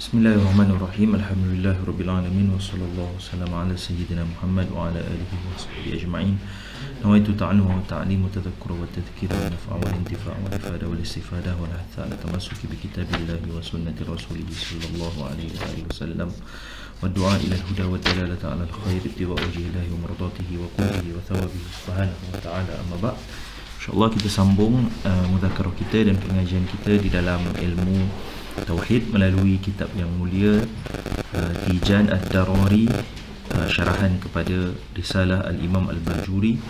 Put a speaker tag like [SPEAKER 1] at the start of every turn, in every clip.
[SPEAKER 1] Bismillahirrahmanirrahim. Alhamdulillahirabbil alamin wa sallallahu wasallam ala sayyidina Muhammad wa ala alihi wa sahbihi ajma'in. Nawaitu ta'allum wa ta'lim wa tadhakkur wa tadhkir wa naf'a wa intifa' wa ifada wa istifadah wa hatha ala tamassuki bi kitabillahi wa sunnati rasulih sallallahu alaihi wa alihi wasallam wa du'a ila al-huda wa dalalata ala al-khair ittiba' wajhillahi wa mardatihi wa qurbihi wa thawabihi subhanahu wa ta'ala. Amma ba'd. InsyaAllah kita sambung mudzakarah kita dan pengajian kita di dalam ilmu Tauhid melalui kitab yang mulia Tijan Ad-Darari, syarahan kepada risalah Al-Imam Al-Bajuri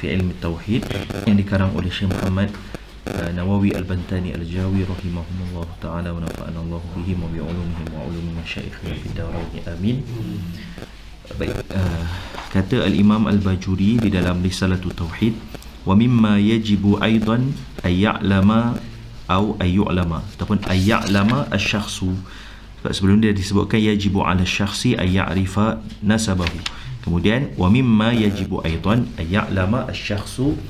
[SPEAKER 1] fi ilmi Tauhid yang dikarang oleh Syekh Muhammad Nawawi Al-Bantani Al-Jawi rahimahumullah ta'ala wa nafa'ana Allah bihim wa bi'ulumihim wa ulumi masyaikhina fid darain amin. Baik, kata Al-Imam Al-Bajuri di dalam Risalatul Tauhid, wa mimma yajibu aidan ay ya'lama atau ayyu'lama ataupun ayya'lama asy-syakhsu. Sebab sebelum dia disebutkan yajibu 'ala asy-syakhsi ay ya'rifa nasabahu. Kemudian wa mimma yajibu aidan ayya'lama asy-syakhsu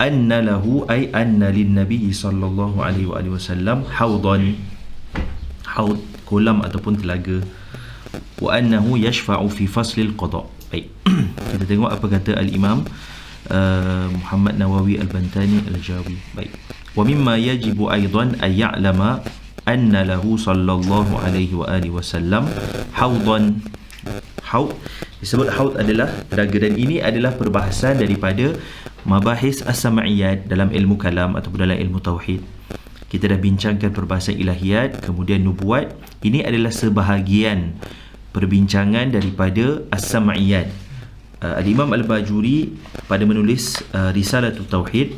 [SPEAKER 1] anna lahu ay anna lin-nabi sallallahu alaihi wasallam haudan, haud kolam ataupun telaga, wa annahu yashfa'u fi faslil qada. Baik, kita tengok apa kata al-Imam Muhammad Nawawi Al-Bantani Al-Jawi. Baik, wa mimma yajibu aidan ay ya'lama anna lahu sallallahu alaihi wa alihi wasallam haudan. Haud disebut haud adalah telaga, dan ini adalah perbahasan daripada mabahis as-sam'iyat dalam ilmu kalam ataupun dalam ilmu tauhid. Kita dah bincangkan perbahasan ilahiyat, kemudian nubuat. Ini adalah sebahagian perbincangan daripada as-sam'iyat. Al-Imam Al-Bajuri pada menulis Risalatul Tauhid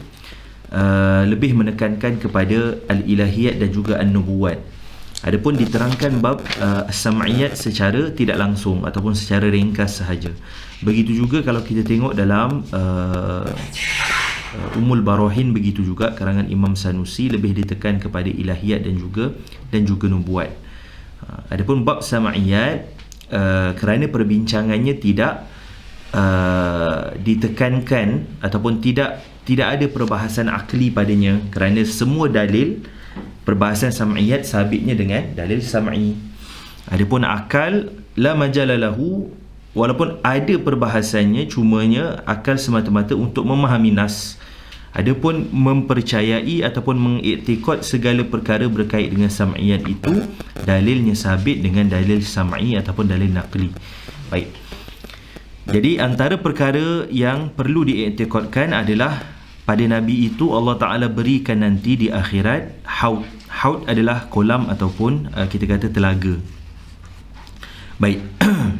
[SPEAKER 1] lebih menekankan kepada al-ilahiyat dan juga an-nubuwat. Adapun diterangkan bab as-sam'iyat secara tidak langsung ataupun secara ringkas sahaja. Begitu juga kalau kita tengok dalam Ummul Barahin, begitu juga karangan Imam Sanusi lebih ditekan kepada ilahiyat dan juga nubuwat. Adapun bab sam'iyat kerana perbincangannya tidak ditekankan ataupun tidak ada perbahasan akli padanya, kerana semua dalil perbahasan sam'iyat sabitnya dengan dalil sam'i. Adapun akal la majala lahu, walaupun ada perbahasannya, cumanya akal semata-mata untuk memahami nas. Adapun mempercayai ataupun mengiktikad segala perkara berkait dengan sam'iyat itu, dalilnya sabit dengan dalil sam'i ataupun dalil naqli. Baik, jadi antara perkara yang perlu diiktikadkan adalah pada Nabi itu Allah Ta'ala berikan nanti di akhirat haud. Haud adalah kolam ataupun kita kata telaga. Baik,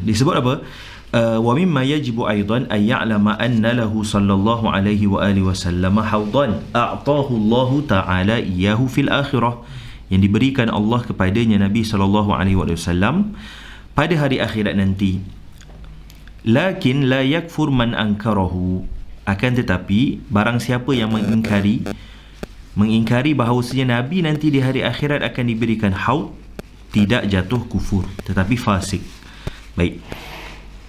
[SPEAKER 1] disebut apa? Wa mimma yajibu aidan ay ya'lama anna lahu sallallahu alaihi wa alihi wasallam haudan a'tahu Allah Ta'ala iyyahu fil akhirah, yang diberikan Allah kepadanya Nabi sallallahu alaihi wasallam pada hari akhirat nanti. Lakin la yakfur man ankarahu, akan tetapi barang siapa yang mengingkari bahawasanya Nabi nanti di hari akhirat akan diberikan haud, tidak jatuh kufur tetapi fasik. Baik,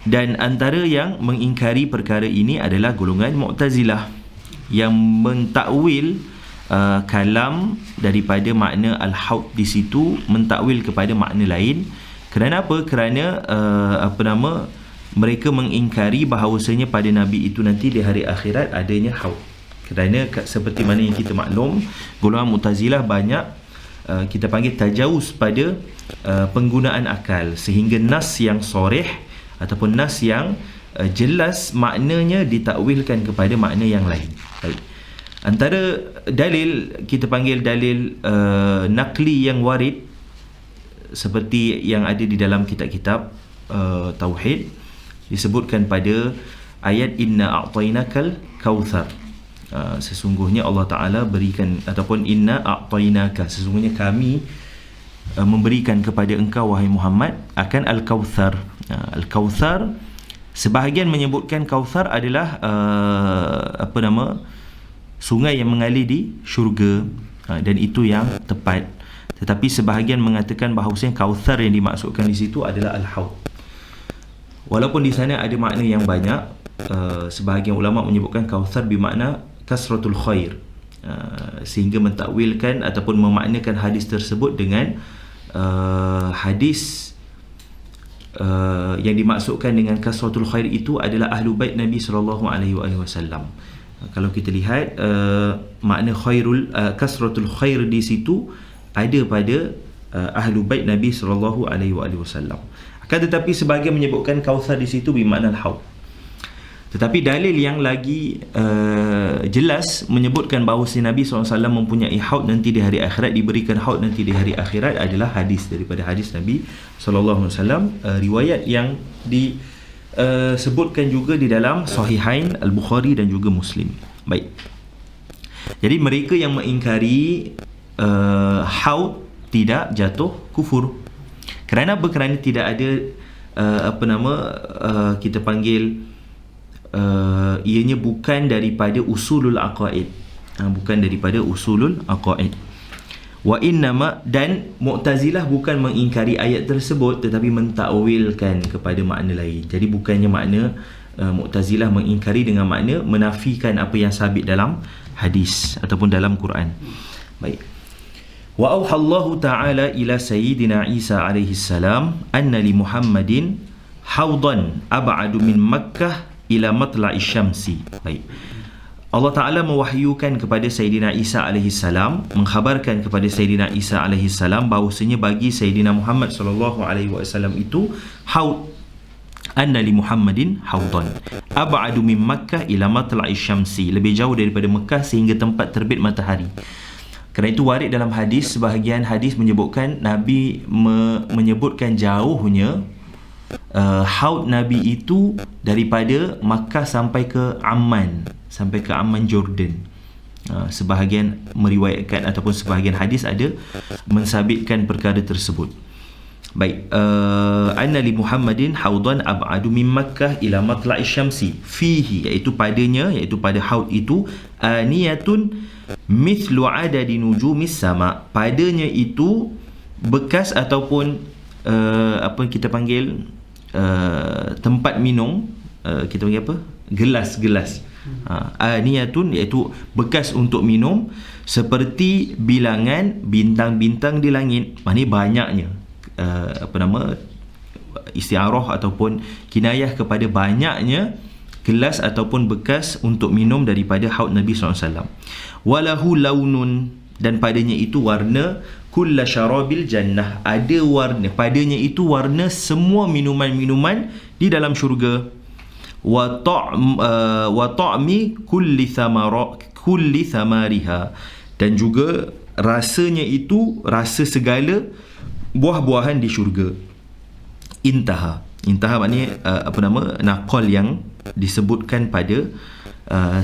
[SPEAKER 1] dan antara yang mengingkari perkara ini adalah golongan Mu'tazilah yang mentakwil kalam daripada makna al-haud di situ, mentakwil kepada makna lain. Kerana apa? Kerana mereka mengingkari bahawasanya pada Nabi itu nanti di hari akhirat adanya haud. Kerana seperti mana yang kita maklum, golongan Mu'tazilah banyak kita panggil tajawuz pada penggunaan akal, sehingga nas yang soreh ataupun nas yang jelas maknanya ditakwilkan kepada makna yang lain. Baik, antara dalil kita panggil dalil naqli yang warid seperti yang ada di dalam kitab-kitab tauhid, disebutkan pada ayat inna a'tainakal kautsar. Sesungguhnya Allah Ta'ala berikan, ataupun inna a'tainaka, sesungguhnya kami memberikan kepada engkau wahai Muhammad akan al-kautsar. Al-kautsar, sebahagian menyebutkan kautsar adalah sungai yang mengalir di syurga, dan itu yang tepat. Tetapi sebahagian mengatakan bahawasanya kautsar yang dimaksudkan di situ adalah al-haud. Walaupun di sana ada makna yang banyak, sebahagian ulama menyebutkan kautsar bermakna kasratul khair, sehingga mentakwilkan ataupun memaknakan hadis tersebut dengan hadis yang dimaksudkan dengan kasratul khair itu adalah ahlu bait Nabi sallallahu alaihi wasallam. Kalau kita lihat makna khairul kasratul khair di situ ada pada ahlu bait Nabi sallallahu alaihi wasallam. Akan tetapi sebahagian menyebutkan Kautsar di situ bermakna al-haud. Tetapi dalil yang lagi jelas menyebutkan bahawa si Nabi SAW mempunyai haud nanti di hari akhirat, diberikan haud nanti di hari akhirat adalah hadis daripada hadis Nabi SAW, riwayat yang disebutkan juga di dalam Sahihain Al-Bukhari dan juga Muslim. Baik. Jadi mereka yang mengingkari haud tidak jatuh kufur. Kerana apa? Kerana tidak ada kita panggil ianya bukan daripada usulul aqaid, bukan daripada usulul aqaid. Wa innama, dan Mu'tazilah bukan mengingkari ayat tersebut tetapi mentakwilkan kepada makna lain. Jadi bukannya makna Mu'tazilah mengingkari dengan makna menafikan apa yang sabit dalam hadis ataupun dalam Quran. Baik. Wa auhallahu ta'ala ila sayyidina Isa alaihi salam anna li Muhammadin haudan ab'adu min Makkah ila matla'i syamsi. Baik. Allah Ta'ala mewahyukan kepada Sayyidina Isa alaihi salam, mengkhabarkan kepada Sayyidina Isa alaihi salam bahawasanya bagi Sayyidina Muhammad sallallahu alaihi wasallam itu haud, anna li Muhammadin haudan ab'adu min Makkah ila matla'i syamsi, lebih jauh daripada Mekah sehingga tempat terbit matahari. Kerana itu warid dalam hadis, sebahagian hadis menyebutkan Nabi menyebutkan jauhnya haud Nabi itu daripada Makkah sampai ke Amman, Jordan. Sebahagian meriwayatkan ataupun sebahagian hadis ada mensabitkan perkara tersebut. Baik, anna li Muhammadin haudan ab'adu min Makkah ila matla'i syamsi fihi, iaitu padanya, iaitu pada haud itu aniyatun mithlu adadi nujumis sama, padanya itu bekas ataupun apa kita panggil tempat minum, kita panggil apa? Gelas. Aniyatun, iaitu bekas untuk minum seperti bilangan bintang-bintang di langit. Maknanya banyaknya istiarah ataupun kinayah kepada banyaknya gelas ataupun bekas untuk minum daripada haud Nabi SAW. Walahu launun, dan padanya itu warna kulla syarabil jannah, ada warna padanya itu warna semua minuman-minuman di dalam syurga. Wa ta'mi kulli thamariha, dan juga rasanya itu rasa segala buah-buahan di syurga. Intaha maknanya naqal yang disebutkan pada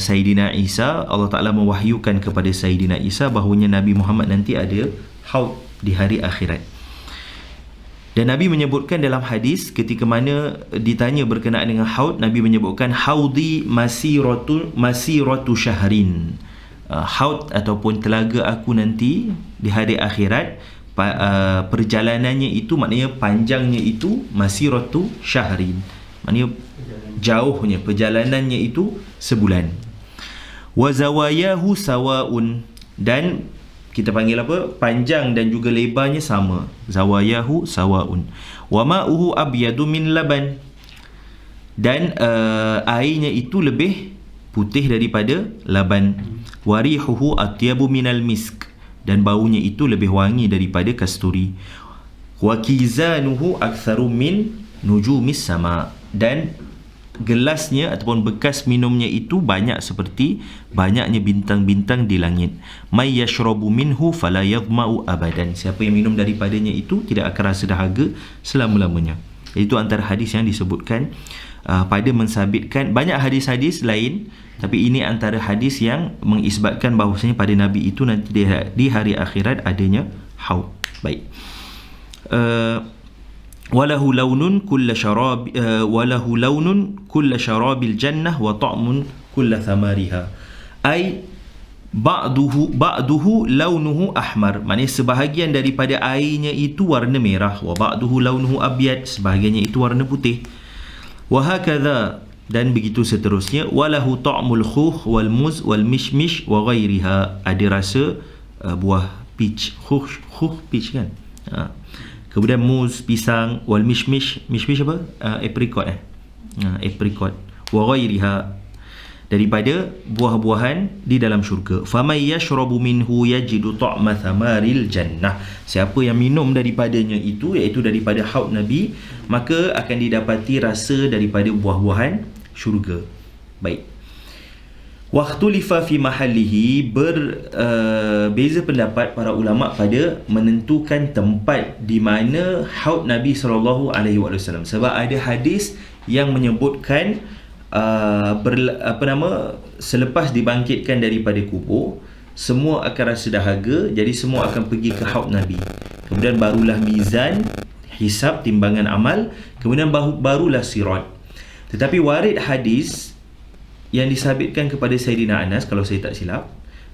[SPEAKER 1] Sayyidina Isa. Allah Ta'ala mewahyukan kepada Sayyidina Isa bahawanya Nabi Muhammad nanti ada haud di hari akhirat. Dan Nabi menyebutkan dalam hadis ketika mana ditanya berkenaan dengan haud, Nabi menyebutkan haudi masiratu syahrin. Haud ataupun telaga aku nanti di hari akhirat, perjalanannya itu maknanya panjangnya itu masiratu syahrin, maknanya jauhnya, perjalanannya itu sebulan. Wa zawayahu sawaun, dan kita panggil apa? Panjang dan juga lebarnya sama. Zawayahu sawaun. Wa ma'uhu abyadu min laban, dan airnya itu lebih putih daripada laban. Wa rihuhu atyabu minal misk, dan baunya itu lebih wangi daripada kasturi. Wa kizanuhu aktsaru min nujumis sama, dan gelasnya ataupun bekas minumnya itu banyak seperti banyaknya bintang-bintang di langit. May yashrabu minhu fala yadma'u abadan, siapa yang minum daripadanya itu tidak akan rasa dahaga selama-lamanya. Itu antara hadis yang disebutkan pada mensabitkan banyak hadis-hadis lain, tapi ini antara hadis yang mengisbatkan bahawasanya pada Nabi itu nanti di hari akhirat adanya haud. Baik. Walahu launun kulla syarabil jannah wa ta'mun kulla thamariha, ay ba'duhu launuhu ahmar, maknanya sebahagian daripada airnya itu warna merah. Wa ba'duhu launuhu abyad, sebahagiannya itu warna putih. Wa hakadha, dan begitu seterusnya. Walahu ta'mul khukh wal muz wal mishmish wa ghairiha, ada rasa buah peach, khukh peach kan. kemudian muz pisang, wal mishmish apa? Apricot apricot, wa ghairiha, daripada buah-buahan di dalam syurga. Famay yashrabu minhu yajidu ta'ma thamaril jannah, siapa yang minum daripadanya itu, iaitu daripada haud Nabi, maka akan didapati rasa daripada buah-buahan syurga. Baik, waqtulifa fi mahallihi, berbeza pendapat para ulama pada menentukan tempat di mana haud Nabi SAW, sebab ada hadis yang menyebutkan selepas dibangkitkan daripada kubur, semua akan rasa dahaga, jadi semua akan pergi ke haud Nabi, kemudian barulah mizan, hisab, timbangan amal, kemudian barulah sirat. Tetapi warid hadis yang disabitkan kepada Sayyidina Anas, kalau saya tak silap,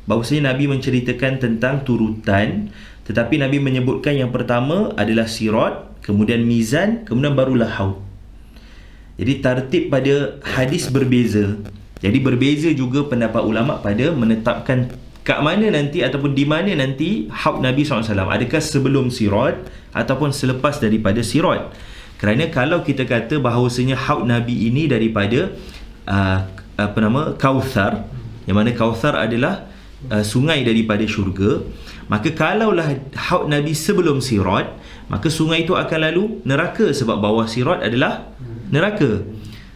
[SPEAKER 1] bahawasanya Nabi menceritakan tentang turutan, tetapi Nabi menyebutkan yang pertama adalah sirat, kemudian mizan, kemudian barulah haud. Jadi tartib pada hadis berbeza. Jadi berbeza juga pendapat ulama pada menetapkan kat mana nanti ataupun di mana nanti haud Nabi SAW. Adakah sebelum sirat ataupun selepas daripada sirat? Kerana kalau kita kata bahawasanya haud Nabi ini daripada Kauthar, yang mana Kauthar adalah sungai daripada syurga, maka kalaulah haud Nabi sebelum sirat, maka sungai itu akan lalu neraka, sebab bawah sirat adalah neraka.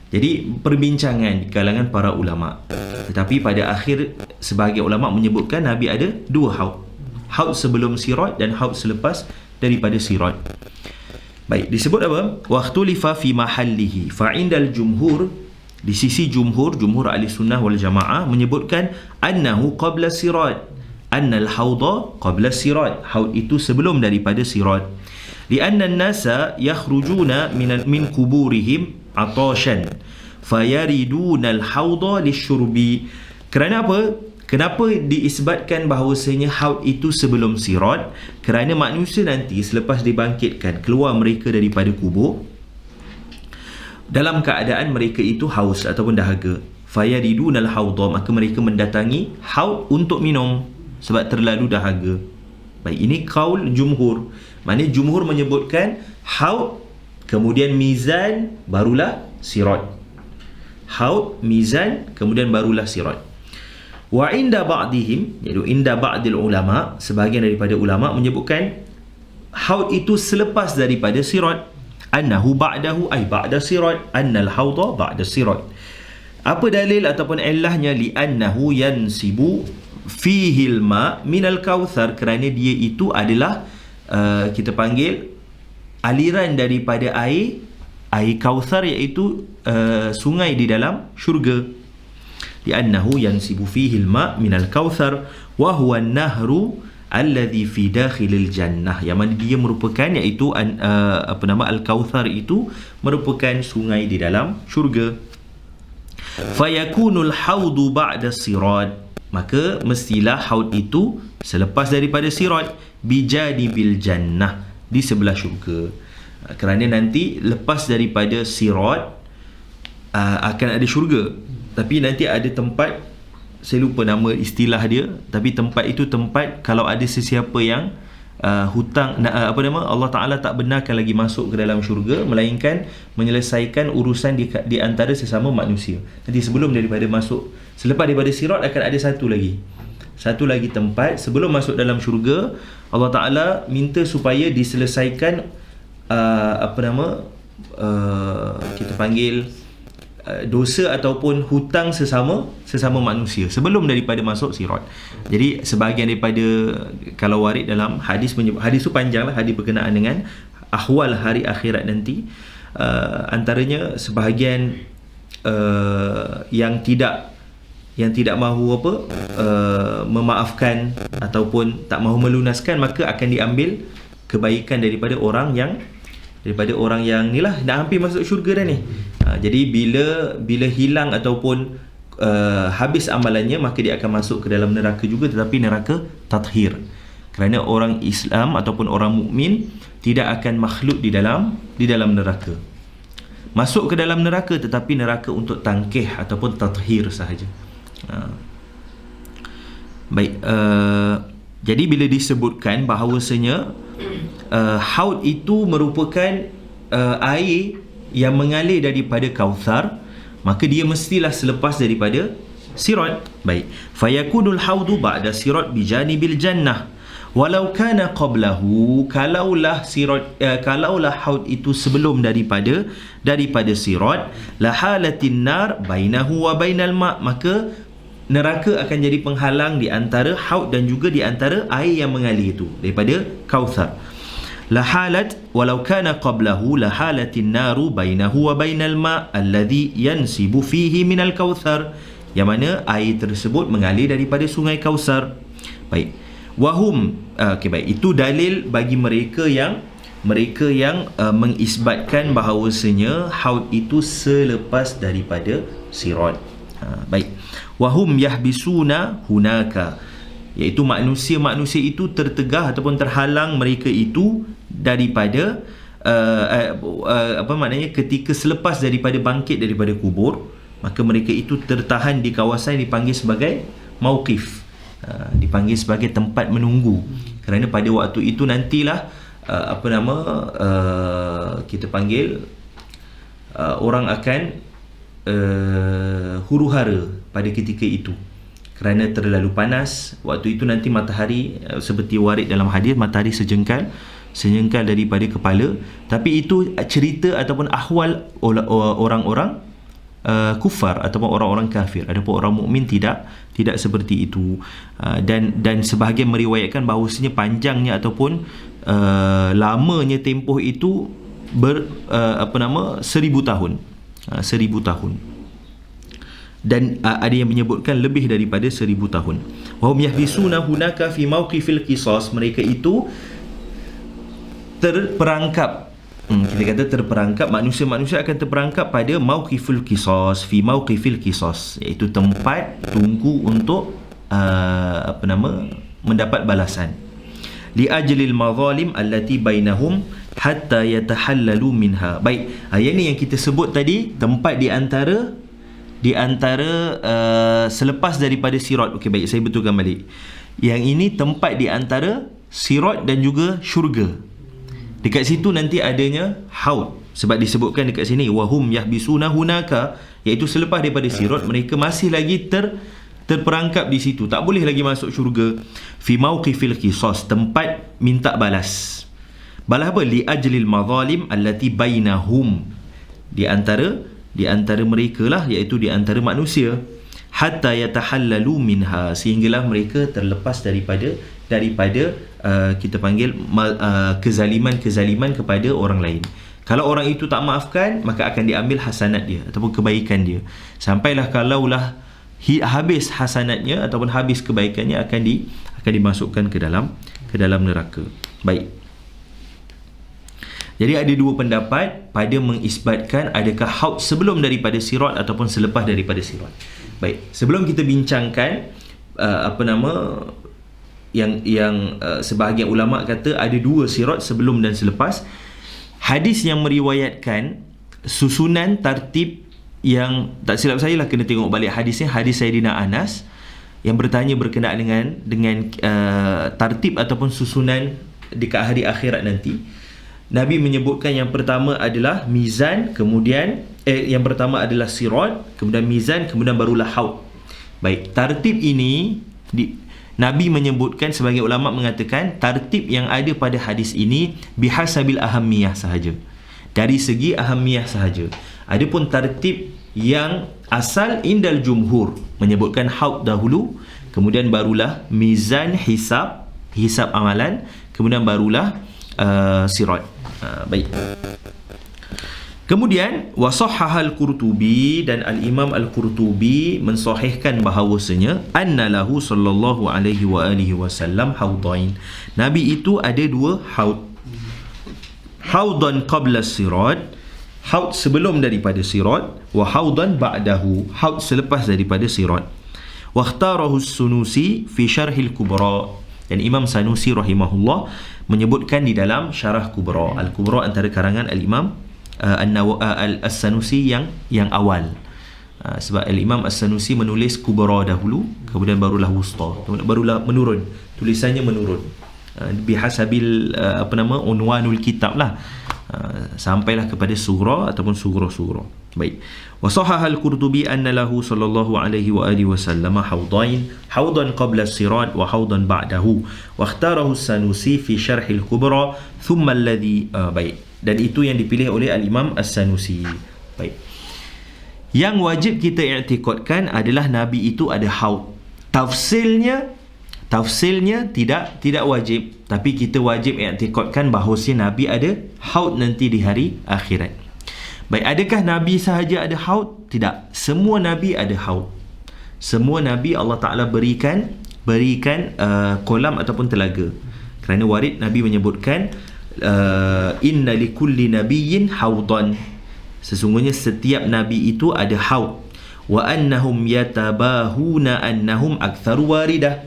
[SPEAKER 1] Jadi perbincangan di kalangan para ulama. Tetapi pada akhir sebahagian ulama menyebutkan Nabi ada dua haud, haud sebelum sirat dan haud selepas daripada sirat. Baik, disebut apa? Waqtulifa fi mahallihi, fa indal jumhur, di sisi jumhur ahli sunnah wal jamaah menyebutkan annahu qabla sirat, annal hauda qabla sirat, haud itu sebelum daripada sirat. Lianna an-nasa yakhrujuna min kuburihim atashan fayariduna al-hauda lisyurbi. Kerana apa? Kenapa diisbatkan bahawasanya haud itu sebelum sirat? Kerana manusia nanti selepas dibangkitkan, keluar mereka daripada kubur dalam keadaan mereka itu haus ataupun dahaga. Fayariduna al-hauda, maka mereka mendatangi haud untuk minum sebab terlalu dahaga. Baik, ini kaul jumhur. Maknanya jumhur menyebutkan haud, kemudian mizan, barulah sirat. Haud, mizan, kemudian barulah sirat. Wa inda ba'dihim, iaitu inda ba'dil ulama, sebahagian daripada ulama menyebutkan haud itu selepas daripada sirat. Annahu ba'dahu, ay ba'da sirat, annal hauda ba'da sirat. Apa dalil ataupun illahnya? Li'annahu yansibu fihi al-ma' minal kautsar, kerana dia itu adalah kita panggil aliran daripada air kautsar, iaitu sungai di dalam syurga. Li'annahu yansibu fihi al-ma' minal kautsar wa huwa an-nahru alladhi fi dakhilil jannah, yang mana dia merupakan, iaitu al-kautsar itu merupakan sungai di dalam syurga. Fayakunul haudu ba'da sirat, maka mestilah haud itu selepas daripada sirat, bijanibil jannah, di sebelah syurga. Kerana nanti lepas daripada sirat akan ada syurga, tapi nanti ada tempat, saya lupa nama istilah dia, tapi tempat itu tempat kalau ada sesiapa yang hutang, Allah Ta'ala tak benarkan lagi masuk ke dalam syurga, melainkan menyelesaikan urusan di antara sesama manusia. Nanti sebelum daripada masuk, selepas daripada sirat akan ada satu lagi tempat sebelum masuk dalam syurga. Allah Ta'ala minta supaya diselesaikan kita panggil dosa ataupun hutang sesama manusia sebelum daripada masuk sirat. Jadi sebahagian daripada, kalau warid dalam hadis tu panjanglah, hadis berkenaan dengan ahwal hari akhirat nanti, antaranya sebahagian yang tidak mahu memaafkan ataupun tak mahu melunaskan, maka akan diambil kebaikan daripada orang yang inilah dah hampir masuk syurga dah ni. Jadi bila hilang ataupun habis amalannya, maka dia akan masuk ke dalam neraka juga, tetapi neraka tathir. Kerana orang Islam ataupun orang mukmin tidak akan makhlud di dalam neraka. Masuk ke dalam neraka, tetapi neraka untuk tangkih ataupun tathir sahaja. Baik, jadi bila disebutkan bahawasanya haud itu merupakan air yang mengalir daripada Kautsar, maka dia mestilah selepas daripada sirat. Baik, fayakunul haudu ba'da sirat bijanibil jannah walau kana qablahu, kalaulah haud itu sebelum daripada sirat, la halatin nar bainahu wa bainal ma', maka neraka akan jadi penghalang di antara haud dan juga di antara air yang mengalir itu daripada Kautsar. La halat walau kana qablahu la halatin naru bainahu wa bainal ma' alladhi yansibu fihi minal Kautsar, yang mana air tersebut mengalir daripada sungai Kautsar. Baik, wahum baik, itu dalil bagi mereka yang mengisbatkan bahawasanya haud itu selepas daripada sirat. Baik, wahum yahbisuna hunaka, iaitu manusia itu tertegah ataupun terhalang mereka itu daripada ketika selepas daripada bangkit daripada kubur, maka mereka itu tertahan di kawasan yang dipanggil sebagai mauqif, dipanggil sebagai tempat menunggu, kerana pada waktu itu nantilah kita panggil orang akan huru-hara pada ketika itu kerana terlalu panas. Waktu itu nanti matahari, seperti warid dalam hadis, matahari sejengkal daripada kepala. Tapi itu cerita ataupun ahwal orang-orang kufar ataupun orang-orang kafir. Adapun orang mukmin tidak seperti itu. Dan sebahagian meriwayatkan bahawasanya panjangnya ataupun lamanya tempoh itu 1000 tahun. 1000 tahun. Dan ada yang menyebutkan lebih daripada 1000 tahun. Wa hum yahbisuna hunaka fi mawqifil qisas, mereka itu terperangkap. Kita kata terperangkap, manusia akan terperangkap pada mawqifil qisas, fi mawqifil qisas, iaitu tempat tunggu untuk mendapat balasan. Li ajlil mazalim allati bainahum hatta yatahallalu minha. Baik, ayat ni yang kita sebut tadi, tempat di antara selepas daripada sirat. Okey, baik, saya betulkan balik. Yang ini tempat di antara sirat dan juga syurga. Dekat situ nanti adanya haud, sebab disebutkan dekat sini wahum yahbisuna hunaka, iaitu selepas daripada sirat mereka masih lagi terperangkap di situ, tak boleh lagi masuk syurga. Fi mawqifil qisas, tempat minta balas. Balas apa? Li ajlil mazalim allati bainahum, di antara mereka lah, iaitu di antara manusia. Hatta yatahallalu minha, sehinggalah mereka terlepas daripada kita panggil kezaliman kepada orang lain. Kalau orang itu tak maafkan, maka akan diambil hasanat dia ataupun kebaikan dia, sampailah kalaulah habis hasanatnya ataupun habis kebaikannya, akan dimasukkan ke dalam neraka. Baik, jadi ada dua pendapat pada mengisbatkan adakah haud sebelum daripada sirat ataupun selepas daripada sirat. Baik, sebelum kita bincangkan yang sebahagian ulama kata ada dua sirat, sebelum dan selepas. Hadis yang meriwayatkan susunan tartib, yang tak silap saya lah, kena tengok balik hadisnya, hadis Sayyidina Anas yang bertanya berkenaan dengan tartib ataupun susunan dekat hari akhirat nanti. Nabi menyebutkan yang pertama adalah mizan, kemudian yang pertama adalah sirat, kemudian mizan, kemudian barulah haud. Baik, tartib ini Nabi menyebutkan, sebagai ulama mengatakan tartib yang ada pada hadis ini bihasabil ahammiyah sahaja, dari segi ahammiyah sahaja. Adapun tartib yang asal indal jumhur menyebutkan haud dahulu, kemudian barulah mizan, hisab amalan, kemudian barulah sirat. Baik. Kemudian wasahhahal Qurtubi, dan al-Imam al-Qurtubi mensahihkan bahawasanya anna lahu sallallahu alaihi wa alihi wasallam haudain. Nabi itu ada dua haud. Haudan qabla sirat, haud sebelum daripada sirat, wa haudan ba'dahu, haud selepas daripada sirat. Wa ikhtarahu as-Sunusi fi syarhil kubra, dan Imam Sanusi rahimahullah menyebutkan di dalam syarah kubra. Al-Kubra antara karangan al-Imam As-Sanusi yang awal. Sebab al-Imam As-Sanusi menulis kubra dahulu, kemudian barulah wusta, barulah menurun, tulisannya menurun. bihasabil unwanul kitab lah, sampailah kepada surah ataupun surah-surah. Baik. Wa sahhaha al-Qurtubi anna lahu sallallahu alaihi wa alihi wasallam haudan qabla as-sirat wa haudan ba'dahu wa ikhtarahu as-Sanusi fi syarh al-Kubra thumma alladhi baik. Dan itu yang dipilih oleh al-Imam As-Sanusi. Baik. Yang wajib kita i'tikadkan adalah Nabi itu ada haud. Tafsilnya tidak wajib, tapi kita wajib i'tikadkan bahawasanya Nabi ada haud nanti di hari akhirat. Baik, adakah Nabi sahaja ada haud? Tidak. Semua Nabi ada haud. Semua Nabi Allah Ta'ala berikan kolam ataupun telaga. Kerana warid Nabi menyebutkan inna likulli nabiyyin haudan. Sesungguhnya setiap Nabi itu ada haud. Wa annahum yatabahuna annahum aktsaru waridah.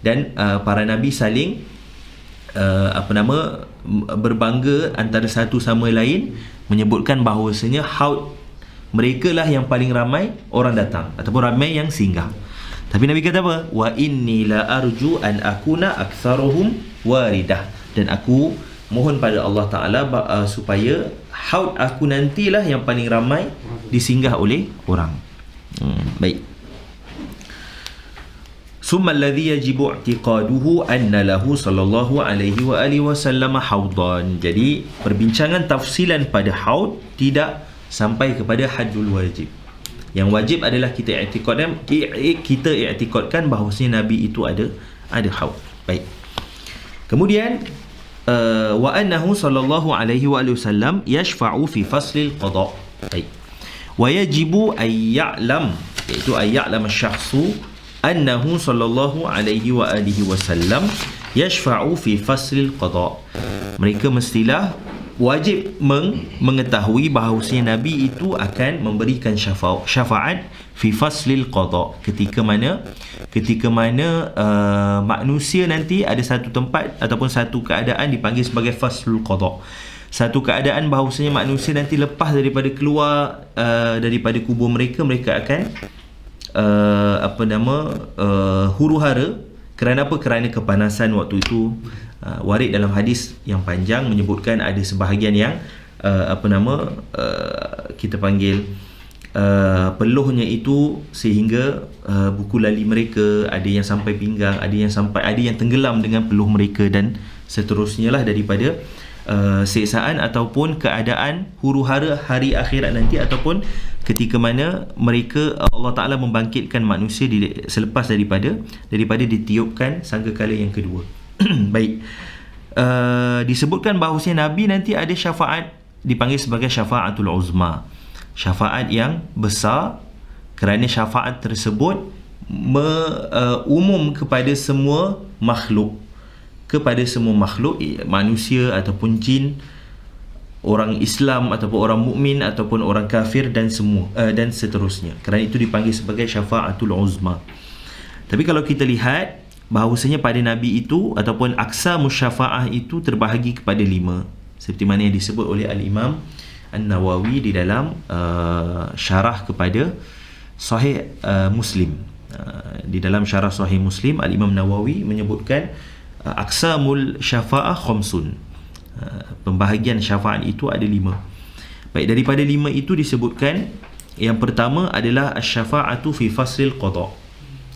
[SPEAKER 1] Dan para Nabi saling berbangga antara satu sama lain, menyebutkan bahawasanya haud mereka lah yang paling ramai orang datang ataupun ramai yang singgah. Tapi Nabi kata apa? Wa inni la arju an akuna aktsaruhum waridah. Dan aku mohon pada Allah Ta'ala supaya haud aku nantilah yang paling ramai disinggah oleh orang. Baik. Summa alladhi yajibu i'tiqaduhu anna lahu sallallahu alaihi wa alihi wasallam haudan. Jadi perbincangan tafsilan pada haud tidak sampai kepada haddul wajib. Yang wajib adalah kita i'tikadkan bahawasanya Nabi itu ada haud. Baik. Kemudian wa annahu sallallahu alaihi wa alihi wasallam yashfa'u fi faslil qada. Baik. Wa yajibu ay ya'lam, iaitu ay ya'lam asy-syakhsu annahu sallallahu alaihi wa alihi wasallam yashfa'u fi faslil qada. Mereka mestilah wajib mengetahui bahawasanya Nabi itu akan memberikan syafaat fi faslil qada, ketika mana manusia nanti ada satu tempat ataupun satu keadaan dipanggil sebagai faslul qada. Satu keadaan bahawasanya manusia nanti lepas daripada keluar daripada kubur mereka akan huru-hara. Kerana apa? Kerana kepanasan waktu itu. Warid dalam hadis yang panjang menyebutkan ada sebahagian yang kita panggil peluhnya itu sehingga buku lali mereka ada yang sampai pinggang, ada yang tenggelam dengan peluh mereka, dan seterusnya lah daripada siksaan ataupun keadaan huru-hara hari akhirat nanti, ataupun ketika mana mereka Allah Ta'ala membangkitkan manusia selepas daripada ditiupkan sangkakala yang kedua. Baik. Disebutkan bahawasanya Nabi nanti ada syafaat, dipanggil sebagai syafaatul uzma, syafaat yang besar, kerana syafaat tersebut umum kepada semua makhluk, manusia ataupun jin, orang Islam ataupun orang mukmin ataupun orang kafir, dan seterusnya. Kerana itu dipanggil sebagai syafaatul uzma. Tapi kalau kita lihat bahawasanya pada Nabi itu ataupun aqsamus syafaah itu terbahagi kepada 5, seperti mana yang disebut oleh Al-Imam An-Nawawi di dalam syarah kepada Sahih Muslim. Di dalam syarah Sahih Muslim, Al-Imam Nawawi menyebutkan aqsamul syafaah khamsun. Pembahagian syafaat itu ada 5. Baik, daripada 5 itu disebutkan yang pertama adalah asy-syafa'atu fi faslil qada.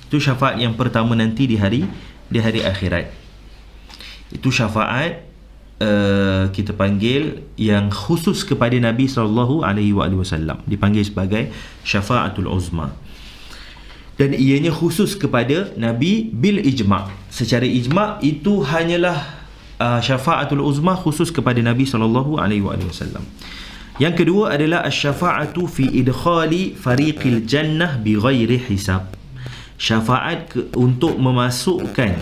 [SPEAKER 1] Itu syafaat yang pertama nanti di hari akhirat. Itu syafaat kita panggil yang khusus kepada Nabi sallallahu alaihi wasallam, dipanggil sebagai syafaatul uzma. Dan ianya khusus kepada Nabi bil ijma'. Secara ijma' itu hanyalah syafaatul uzma khusus kepada Nabi sallallahu alaihi wasallam. Yang kedua adalah asy-syafa'atu fi idkhali fariqil jannah bighairi hisab. Syafaat untuk memasukkan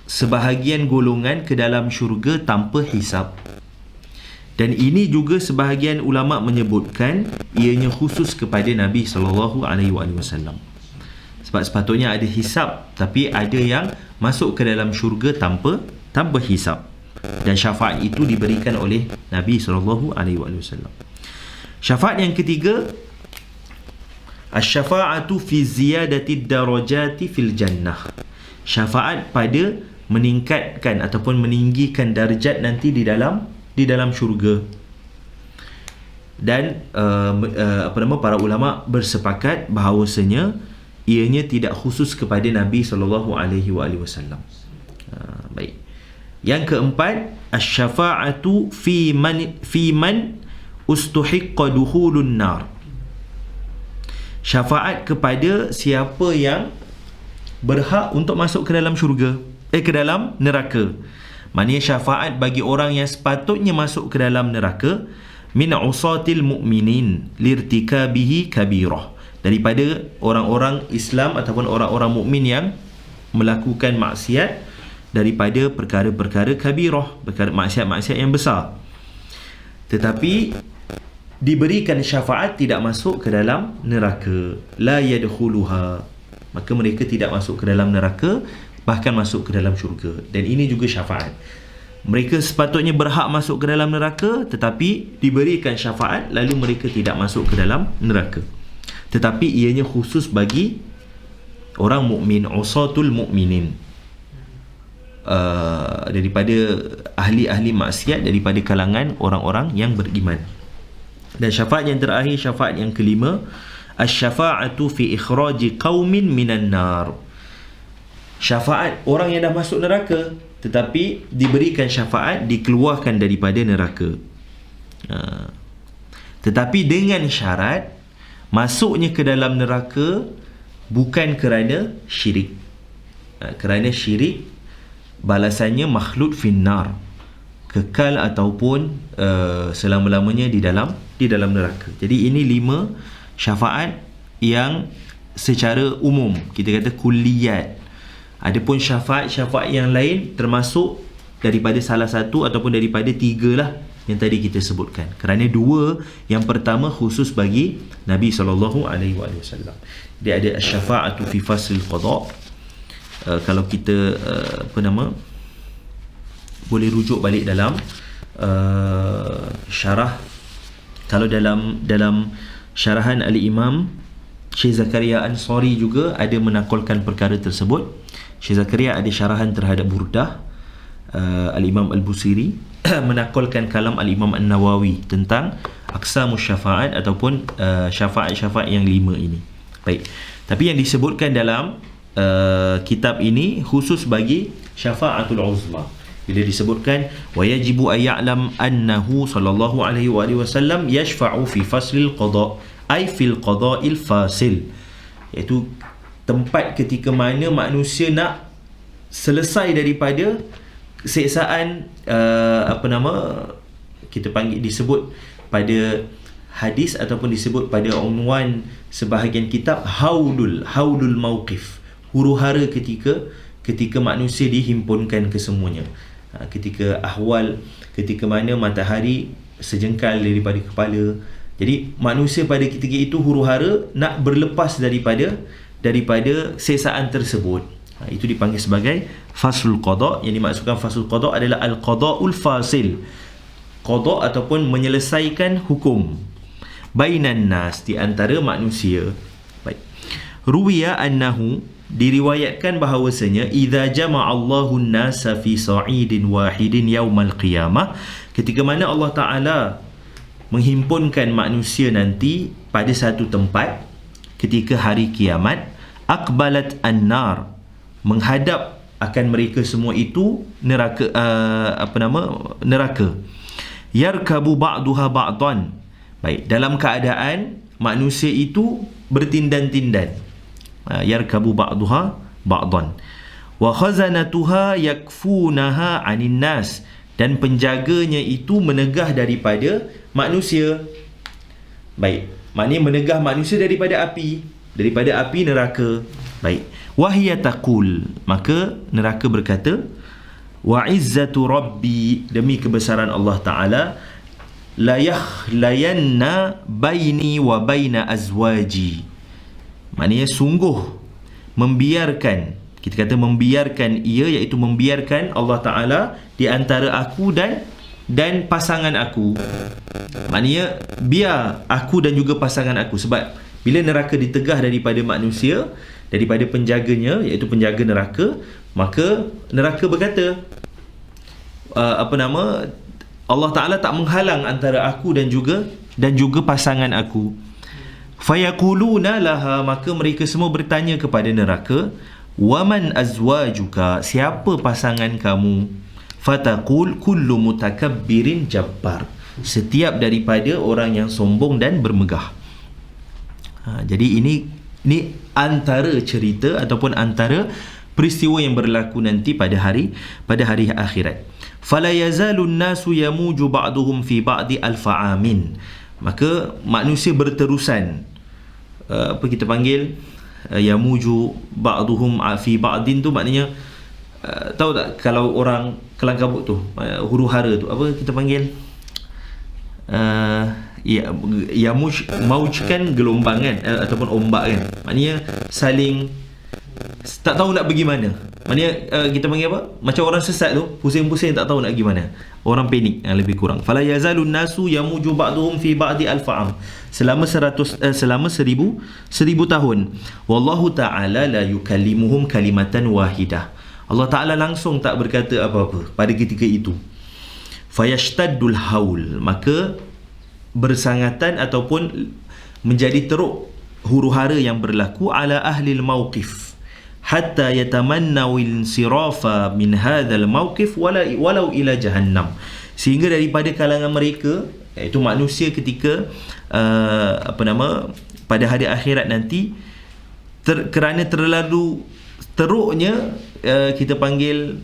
[SPEAKER 1] sebahagian golongan ke dalam syurga tanpa hisab. Dan ini juga sebahagian ulama menyebutkan ianya khusus kepada Nabi sallallahu alaihi wasallam. Sebab sepatutnya ada hisab, tapi ada yang masuk ke dalam syurga tanpa hisab. Dan syafaat itu diberikan oleh Nabi sallallahu alaihi wasallam. Syafaat yang ketiga, asy-syafa'atu fi ziyadati darajati fil jannah. syafaat pada meningkatkan ataupun meninggikan darjat nanti di dalam syurga. Dan para ulama bersepakat bahawasanya ianya tidak khusus kepada Nabi SAW. Baik. Yang keempat, asy-syafa'atu fi man ustuhiqqa dukhulun nar. Syafaat kepada siapa yang berhak untuk masuk ke dalam syurga, ke dalam neraka. Maknanya syafaat bagi orang yang sepatutnya masuk ke dalam neraka, min usatil mu'minin lirtikabihi kabirah, daripada orang-orang Islam ataupun orang-orang mukmin yang melakukan maksiat daripada perkara-perkara kabirah, perkara maksiat-maksiat yang besar, tetapi diberikan syafaat tidak masuk ke dalam neraka. La yadkhuluha, maka mereka tidak masuk ke dalam neraka, bahkan masuk ke dalam syurga. Dan ini juga syafaat. Mereka sepatutnya berhak masuk ke dalam neraka, tetapi diberikan syafaat lalu mereka tidak masuk ke dalam neraka. Tetapi ianya khusus bagi orang mukmin, usatul mukminin, daripada ahli-ahli maksiat, daripada kalangan orang-orang yang beriman. Dan syafaat yang terakhir, syafaat yang kelima, asy-syafa'atu fi ikhraji qaumin minan nar. Syafaat orang yang dah masuk neraka, tetapi diberikan syafaat dikeluarkan daripada neraka. Tetapi dengan syarat masuknya ke dalam neraka bukan kerana syirik. Kerana syirik balasannya makhlud finnar, kekal ataupun selama-lamanya di dalam neraka. Jadi ini 5 syafaat yang secara umum kita kata kulliyat. Adapun syafaat-syafaat yang lain termasuk daripada salah satu ataupun daripada 3 lah yang tadi kita sebutkan. Kerana 2 yang pertama khusus bagi Nabi SAW. Dia ada asy-syafa'atu fi faslil qada. Kalau kita boleh rujuk balik dalam syarah, kalau dalam syarahan Al-Imam Syekh Zakaria Ansari juga ada menakulkan perkara tersebut. Syekh Zakaria ada syarahan terhadap Burdah. Al-Imam Al-Busiri menakulkan kalam Al-Imam An-Nawawi tentang aqsamus syafaat ataupun syafaat-syafaat yang 5 ini. Baik. Tapi yang disebutkan dalam kitab ini khusus bagi syafa'atul uzma. Bila disebutkan wa yajibu ay ya'lam annahu sallallahu alaihi wasallam yashfa'u fi faslil qada, ay fil qada'il fasil, iaitu tempat ketika mana manusia nak selesai daripada siksaan kita panggil, disebut pada hadis ataupun disebut pada unwan sebahagian kitab haudul mauqif, huru-hara ketika manusia dihimpunkan kesemuanya. Ketika ahwal, ketika mana matahari sejengkal daripada kepala. Jadi manusia pada ketika itu huru-hara nak berlepas daripada siksaan tersebut. Itu dipanggil sebagai faslul qada. Yang dimaksudkan faslul qada adalah al-qada'ul fasil, qada ataupun menyelesaikan hukum bainan nas, di antara manusia. Baik. Ruwiya annahu, diriwayatkan bahawasanya idza jama'a Allahu an-nasa fi sa'idin wahidin yaumal qiyamah, ketika mana Allah Ta'ala menghimpunkan manusia nanti pada satu tempat ketika hari kiamat, aqbalat an-nar, menghadap akan mereka semua itu neraka, neraka. Yarkabu ba'duha ba'dan. Baik, dalam keadaan manusia itu bertindan-tindan. Yarkabu ba'duha ba'dan. Wa khazanatuha yakfunaha 'anin nas, dan penjaganya itu menegah daripada manusia. Baik, maknanya menegah manusia daripada api neraka. Baik. Wahia taqul, maka neraka berkata, wa izzatu rabbi, demi kebesaran Allah Ta'ala, la yakhlayanna baini wa baina azwaji. Maknanya sungguh membiarkan, kita kata membiarkan ia, iaitu membiarkan Allah Ta'ala di antara aku dan pasangan aku. Maknanya biar aku dan juga pasangan aku. Sebab bila neraka ditegah daripada manusia, daripada penjaganya, iaitu penjaga neraka, maka neraka berkata, Allah Ta'ala tak menghalang antara aku dan juga pasangan aku. Fayaquluna laha, maka mereka semua bertanya kepada neraka, waman azwajuka, siapa pasangan kamu? Fataqul kullu mutakabbirin jabbar, setiap daripada orang yang sombong dan bermegah. Jadi ini antara cerita ataupun antara peristiwa yang berlaku nanti pada hari akhirat. Fala yazalun nasu yamuju ba'duhum fi ba'di alfa amin, maka manusia berterusan, apa kita panggil, yamuju ba'duhum fi ba'din tu maknanya, tahu tak kalau orang kelang kabut tu, huru-hara tu, apa kita panggil, mauj kan gelombang kan, ataupun ombak kan, maknanya saling tak tahu nak pergi mana. Maknanya kita panggil apa, macam orang sesat tu, pusing-pusing tak tahu nak pergi mana, orang panik lebih kurang. Fala yazalun nasu yamuju ba'duhum fi ba'di alfa'am, selama 1000 tahun. Wallahu ta'ala la yukallimuhum kalimatan wahidah, Allah Ta'ala langsung tak berkata apa-apa pada ketika itu. Fayashtaddul haul, maka bersangatan ataupun menjadi teruk huru-hara yang berlaku ala ahlil mawqif, hatta yatamannaw insirafa min hadzal mawqif walau ila jahannam, sehingga daripada kalangan mereka, iaitu manusia ketika pada hari akhirat nanti, kerana terlalu teruknya kita panggil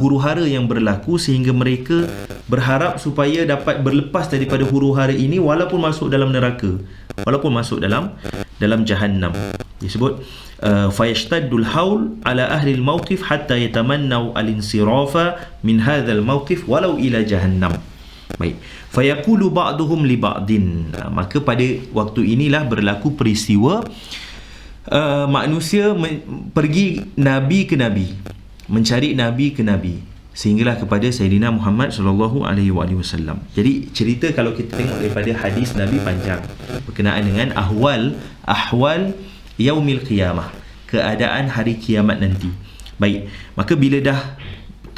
[SPEAKER 1] huru-hara yang berlaku, sehingga mereka berharap supaya dapat berlepas daripada huru-hara ini walaupun masuk dalam neraka, walaupun masuk dalam jahannam. Disebut fayashtaddul haul ala ahli al-mawqif hatta yatamannaw al-insirafa min hadzal mawqif walau ila jahannam. Baik, fayaqulu ba'duhum li ba'din, maka pada waktu inilah berlaku peristiwa manusia pergi nabi ke nabi, mencari nabi ke nabi, sehinggalah kepada Sayyidina Muhammad sallallahu alaihi wasallam. Jadi cerita kalau kita tengok daripada hadis Nabi panjang berkenaan dengan ahwal yaumil qiyamah, keadaan hari kiamat nanti. Baik, maka bila dah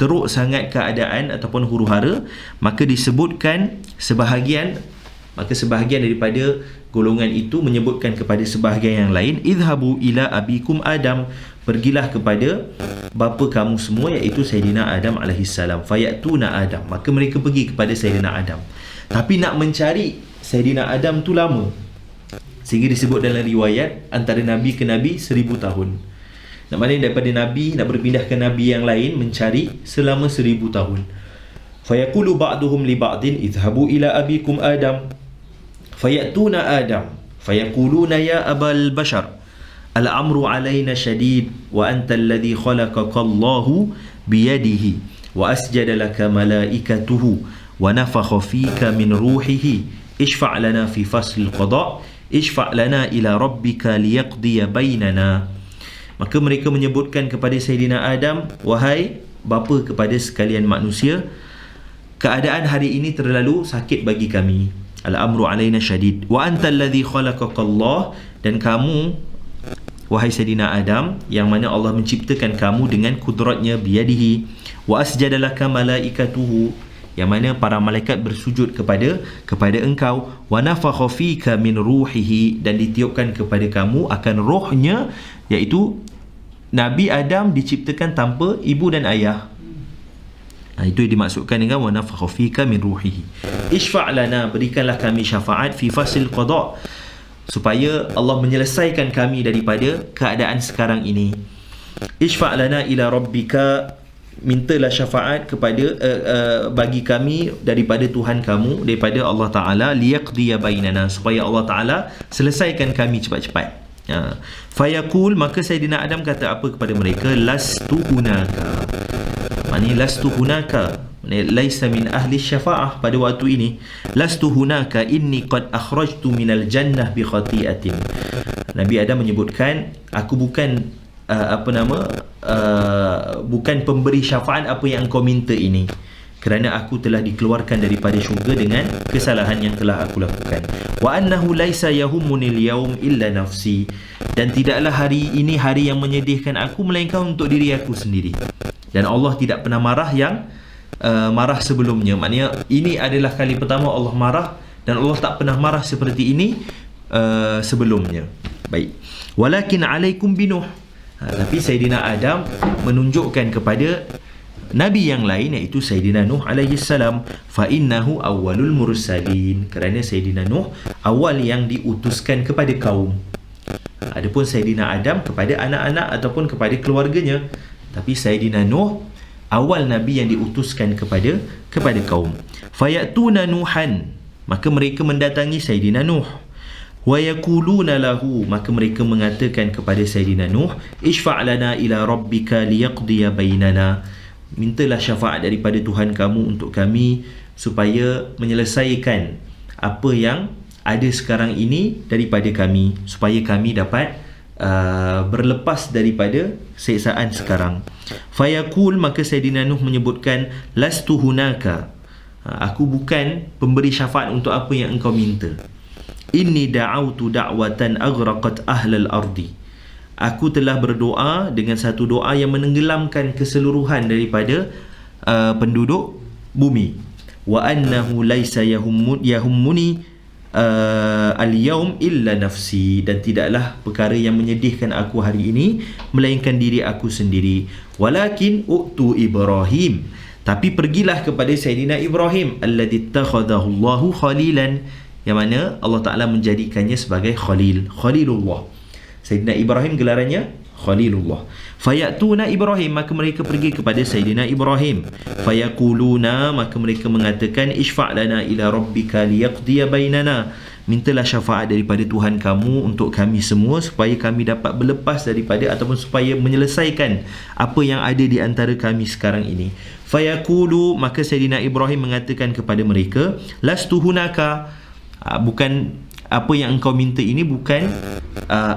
[SPEAKER 1] teruk sangat keadaan ataupun huru-hara, maka disebutkan sebahagian daripada golongan itu menyebutkan kepada sebahagian yang lain, idhabu ila abikum Adam, pergilah kepada bapa kamu semua, iaitu Sayyidina Adam alaihissalam. Fayatuna Adam, maka mereka pergi kepada Sayyidina Adam, tapi nak mencari Sayyidina Adam tu lama, sehingga disebut dalam riwayat antara Nabi ke Nabi 1000 tahun. Nak maknanya daripada Nabi nak berpindah ke Nabi yang lain mencari selama 1000 tahun. Fayaqulu ba'duhum li ba'din idhabu ila abikum Adam, fayatuna Adam fayaquluna ya abal bashar al-amru alayna shadid wa anta alladhi khalaqaka Allahu biyadihi wa asjada laka malaikatuhu wa nafakha fika min ruhihi ishfa' lana fi fasl al-qada' ishfa' lana ila rabbika liyaqdiya bainana. Maka mereka menyebutkan kepada Sayyidina Adam, wahai bapa kepada sekalian manusia, keadaan hari ini terlalu sakit bagi kami, al-amru alayna syadid, wa anta alladhi khalaqaka Allah, dan kamu wahai Sayyidina Adam, yang mana Allah menciptakan kamu dengan kudratnya, biyadihi, wa asjadalaka malaikatuhu, yang mana para malaikat bersujud kepada engkau, wa nafakha fika min ruhihi, dan ditiupkan kepada kamu akan rohnya, iaitu Nabi Adam diciptakan tanpa ibu dan ayah. Itu yang dimaksudkan dengan wa nafakha fika min ruhihi. Ishfa' lana, berikanlah kami syafaat fi fasil qada', supaya Allah menyelesaikan kami daripada keadaan sekarang ini. Ishfa' lana ila rabbika, mintalah syafaat kepada bagi kami daripada Tuhan kamu, daripada Allah Ta'ala, liyaqdiya bainana, supaya Allah Ta'ala selesaikan kami cepat-cepat. Fayaqul, maka Sayyidina Adam kata apa kepada mereka, lastu hunaka, maknanya lastu hunaka, laisa min ahli syafa'ah. Pada waktu ini, lastu hunaka inni qad akhrajtu minal jannah bi khati'atin. Nabi Adam menyebutkan, aku bukan bukan pemberi syafaat apa yang engkau minta ini. kerana aku telah dikeluarkan daripada syurga dengan kesalahan yang telah aku lakukan. Wa annahu laisa yahummunil yaum illa nafsi, dan tidaklah hari ini hari yang menyedihkan aku melainkan untuk diri aku sendiri. Dan Allah tidak pernah marah yang marah sebelumnya. Maknanya ini adalah kali pertama Allah marah, dan Allah tak pernah marah seperti ini sebelumnya. Baik. Walakin alaikum binuh. Tapi Sayyidina Adam menunjukkan kepada Nabi yang lain, iaitu Sayyidina Nuh alaihi salam, fa innahu awwalul mursalin, kerana Sayyidina Nuh awal yang diutuskan kepada kaum. Adapun Sayyidina Adam kepada anak-anak ataupun kepada keluarganya, tapi Sayyidina Nuh awal Nabi yang diutuskan kepada kaum. Fayatuna Nuhan, maka mereka mendatangi Sayyidina Nuh. Wa yaquluna lahu, maka mereka mengatakan kepada Sayyidina Nuh, ishfa' lana ila rabbika liyaqdiya bainana, mintalah syafaat daripada Tuhan kamu untuk kami supaya menyelesaikan apa yang ada sekarang ini daripada kami, supaya kami dapat berlepas daripada siksaan sekarang. Fayaqul, maka Sayyidina Nuh menyebutkan, lastu hunaka, aku bukan pemberi syafaat untuk apa yang engkau minta. Inni da'autu da'watan aghraqat ahlal ardi, aku telah berdoa dengan satu doa yang menenggelamkan keseluruhan daripada penduduk bumi. Wa annahu laisa yahummuni al-yawm illa nafsi, dan tidaklah perkara yang menyedihkan aku hari ini melainkan diri aku sendiri. Walakin u'tu Ibrahim, tapi pergilah kepada Sayyidina Ibrahim, alladhi ittakhadahu Allahu khalilan, yang mana Allah Ta'ala menjadikannya sebagai Khalilullah. Sayyidina Ibrahim gelarannya Khalilullah. Fayatuna Ibrahim, maka mereka pergi kepada Sayyidina Ibrahim. Fayaquluna, maka mereka mengatakan, ishfa' lana ila rabbika liyaqdiya bainana, mintalah syafaat daripada Tuhan kamu untuk kami semua supaya kami dapat berlepas daripada ataupun supaya menyelesaikan apa yang ada di antara kami sekarang ini. Fayaqulu, maka Sayyidina Ibrahim mengatakan kepada mereka, lastu hunaka, bukan apa yang engkau minta ini bukan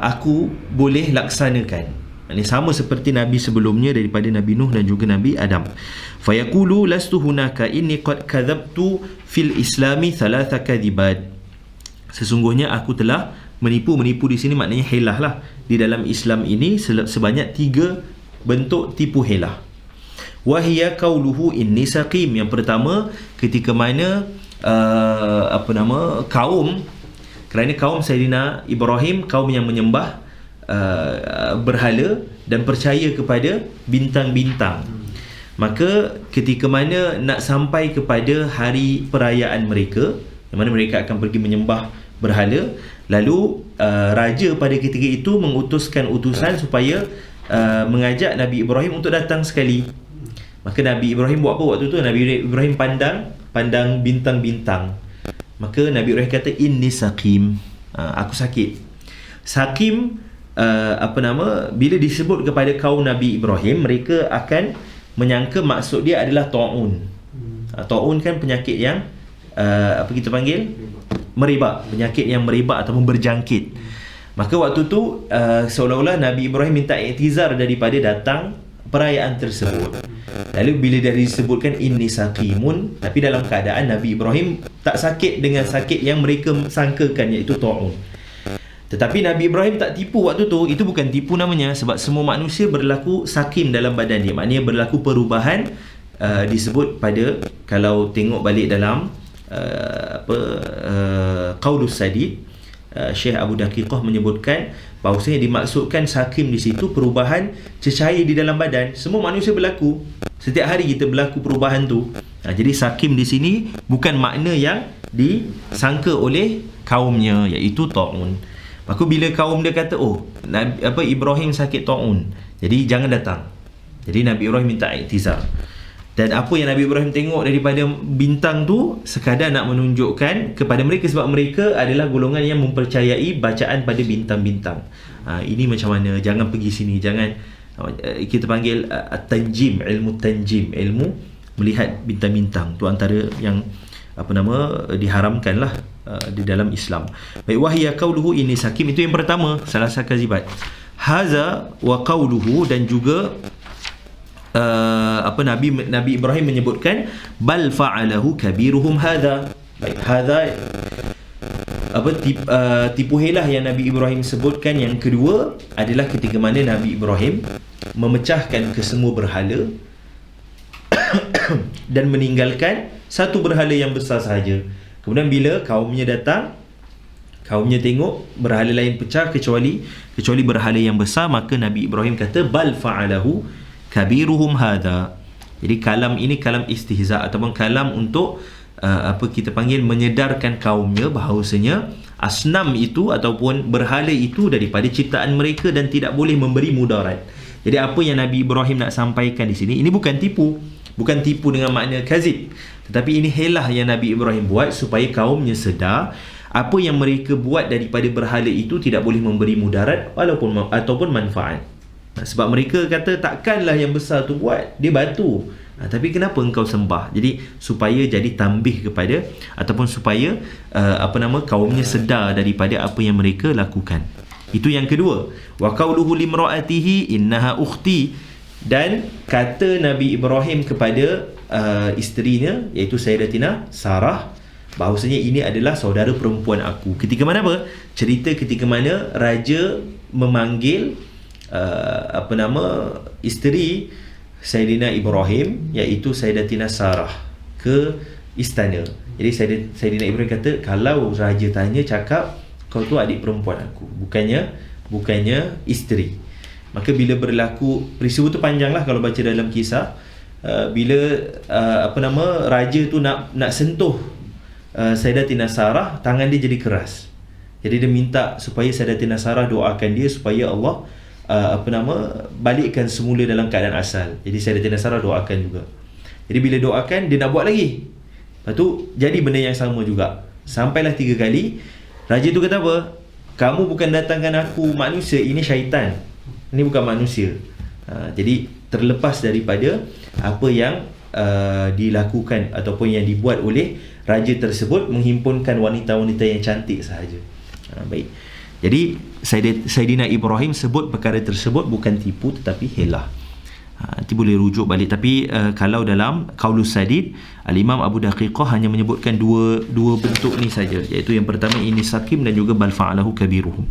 [SPEAKER 1] aku boleh laksanakan. Ini sama seperti Nabi sebelumnya daripada Nabi Nuh dan juga Nabi Adam. Fayaqulu lastu hunaka inni qad kadzabtu fil islami thalatha kadhibat, sesungguhnya aku telah menipu di sini maknanya helah lah di dalam Islam ini sebanyak 3 bentuk tipu helah. Wahia qauluhu inni saqim, yang pertama ketika mana kaum, kerana kaum Sayyidina Ibrahim kaum yang menyembah berhala dan percaya kepada bintang-bintang. Maka ketika mana nak sampai kepada hari perayaan mereka, yang mana mereka akan pergi menyembah berhala, lalu raja pada ketika itu mengutuskan utusan supaya mengajak Nabi Ibrahim untuk datang sekali. Maka Nabi Ibrahim buat apa waktu tu? Nabi Ibrahim pandang bintang-bintang. Maka Nabi Ibrahim kata, inni saqim, aku sakit. Saqim bila disebut kepada kaum Nabi Ibrahim, mereka akan menyangka maksud dia adalah ta'un. Ta'un kan penyakit yang apa kita panggil? Merebak, penyakit yang merebak ataupun berjangkit. Maka waktu tu seolah-olah Nabi Ibrahim minta iktizar daripada datang perayaan tersebut. Lalu bila dah disebutkan inni saqimun, tapi dalam keadaan Nabi Ibrahim tak sakit dengan sakit yang mereka sangkakan, iaitu ta'un. Tetapi Nabi Ibrahim tak tipu waktu tu. Itu bukan tipu namanya, sebab semua manusia berlaku sakim dalam badan dia, maknanya berlaku perubahan. Disebut pada, kalau tengok balik dalam Qaulus Sadid, Syekh Abu Daqiqah menyebutkan bahawasanya dimaksudkan sakim di situ perubahan cecair di dalam badan. Semua manusia berlaku, setiap hari kita berlaku perubahan tu. Jadi sakim di sini bukan makna yang disangka oleh kaumnya, iaitu ta'un. Maka bila kaum dia kata, Ibrahim sakit ta'un, jadi jangan datang. Jadi Nabi Ibrahim minta iktizar. Dan apa yang Nabi Ibrahim tengok daripada bintang tu sekadar nak menunjukkan kepada mereka, sebab mereka adalah golongan yang mempercayai bacaan pada bintang-bintang. Ini macam mana, jangan pergi sini, jangan, kita panggil tanjim, ilmu tanjim, ilmu melihat bintang-bintang. Tu antara yang diharamkanlah di dalam Islam. Baik, wahya qauluhu ini sakim, itu yang pertama, salah satu kazibat. Haza wa qauluhu, dan juga Nabi Ibrahim menyebutkan bal fa'alahu kabiruhum hadha. Baik, hadha tipu helah yang Nabi Ibrahim sebutkan yang kedua adalah ketika mana Nabi Ibrahim memecahkan kesemua berhala dan meninggalkan satu berhala yang besar sahaja. Kemudian bila kaumnya datang, kaumnya tengok berhala lain pecah kecuali berhala yang besar, maka Nabi Ibrahim kata bal fa'alahu kabiruhum hadha. Jadi kalam ini kalam istihza ataupun kalam untuk kita panggil menyedarkan kaumnya bahawasanya asnam itu ataupun berhala itu daripada ciptaan mereka dan tidak boleh memberi mudarat. Jadi apa yang Nabi Ibrahim nak sampaikan di sini, ini bukan tipu dengan makna kazib, tetapi ini helah yang Nabi Ibrahim buat supaya kaumnya sedar apa yang mereka buat daripada berhala itu tidak boleh memberi mudarat ataupun manfaat. Sebab mereka kata takkanlah yang besar tu buat, dia batu. Tapi kenapa engkau sembah? Jadi supaya jadi tambih kepada ataupun supaya kaumnya sedar daripada apa yang mereka lakukan. Itu yang kedua. Wa qauluhu limraatihi innaha ukhti, dan kata Nabi Ibrahim kepada isterinya iaitu Sayyidatina Sarah bahawasanya ini adalah saudara perempuan aku. Ketika mana cerita ketika mana raja memanggil isteri Sayyidina Ibrahim iaitu Sayyidatina Sarah ke istana. Jadi Sayyidina Ibrahim kata, kalau raja tanya, cakap kau tu adik perempuan aku, bukannya isteri. Maka bila berlaku peristiwa tu panjanglah kalau baca dalam kisah, bila raja tu nak sentuh Sayyidatina Sarah, tangan dia jadi keras. Jadi dia minta supaya Sayyidatina Sarah doakan dia supaya Allah balikkan semula dalam keadaan asal. Jadi Sayyidatina Sarah doakan juga. Jadi bila doakan, dia nak buat lagi. Lepas tu jadi benda yang sama juga. Sampailah 3 kali. Raja tu kata apa? Kamu bukan datangkan aku manusia, ini syaitan. Ini bukan manusia. Jadi terlepas daripada apa yang dilakukan ataupun yang dibuat oleh raja tersebut, menghimpunkan wanita-wanita yang cantik sahaja. Baik. Jadi Sayyidina Ibrahim sebut perkara tersebut bukan tipu tetapi helah. Nanti boleh rujuk balik. Tapi kalau dalam Qaulus Sadid, Al-Imam Abu Daqiqah hanya menyebutkan dua bentuk ni saja, iaitu yang pertama ini sakim dan juga bal fa'alahu kabiruhum.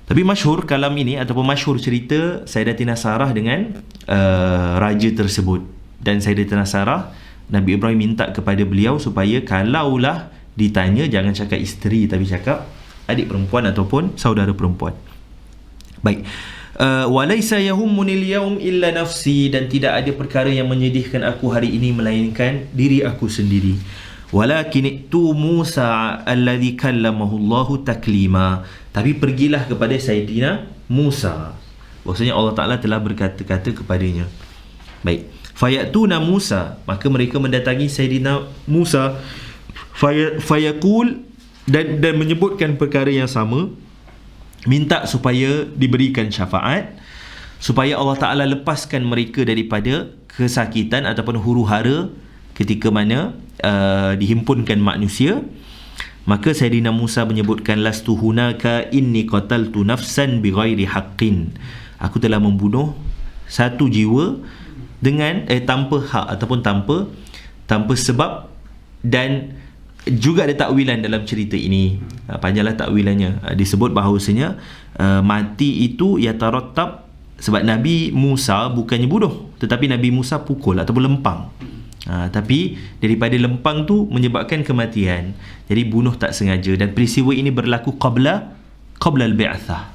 [SPEAKER 1] Tapi masyhur kalam ini ataupun masyhur cerita Sayyidatina Sarah dengan raja tersebut. Dan Sayyidatina Sarah, Nabi Ibrahim minta kepada beliau supaya kalaulah ditanya jangan cakap isteri tapi cakap adik perempuan ataupun saudara perempuan. Baik. Walaysa yahummunil yaum illa nafsi, dan tidak ada perkara yang menyedihkan aku hari ini melainkan diri aku sendiri. Walakin itu Musa alladhi kallamahu Allahu taklima, tapi pergilah kepada Sayyidina Musa, maksudnya Allah Ta'ala telah berkata-kata kepadanya. Baik. Fayatuna Musa, maka mereka mendatangi Sayyidina Musa, fayaqul, dan menyebutkan perkara yang sama, minta supaya diberikan syafaat, supaya Allah Ta'ala lepaskan mereka daripada kesakitan ataupun huru-hara ketika mana dihimpunkan manusia. Maka Sayyidina Musa menyebutkan, lastu hunaka inni qataltu nafsan bighairi haqqin, aku telah membunuh satu jiwa dengan tanpa hak ataupun tanpa sebab. Dan juga ada takwilan dalam cerita ini, panjanglah takwilannya. Disebut bahawasanya mati itu yatarattab, sebab Nabi Musa bukannya bunuh, tetapi Nabi Musa pukul ataupun lempang. Tapi daripada lempang tu menyebabkan kematian, jadi bunuh tak sengaja. Dan peristiwa ini berlaku qabla al-bi'athah.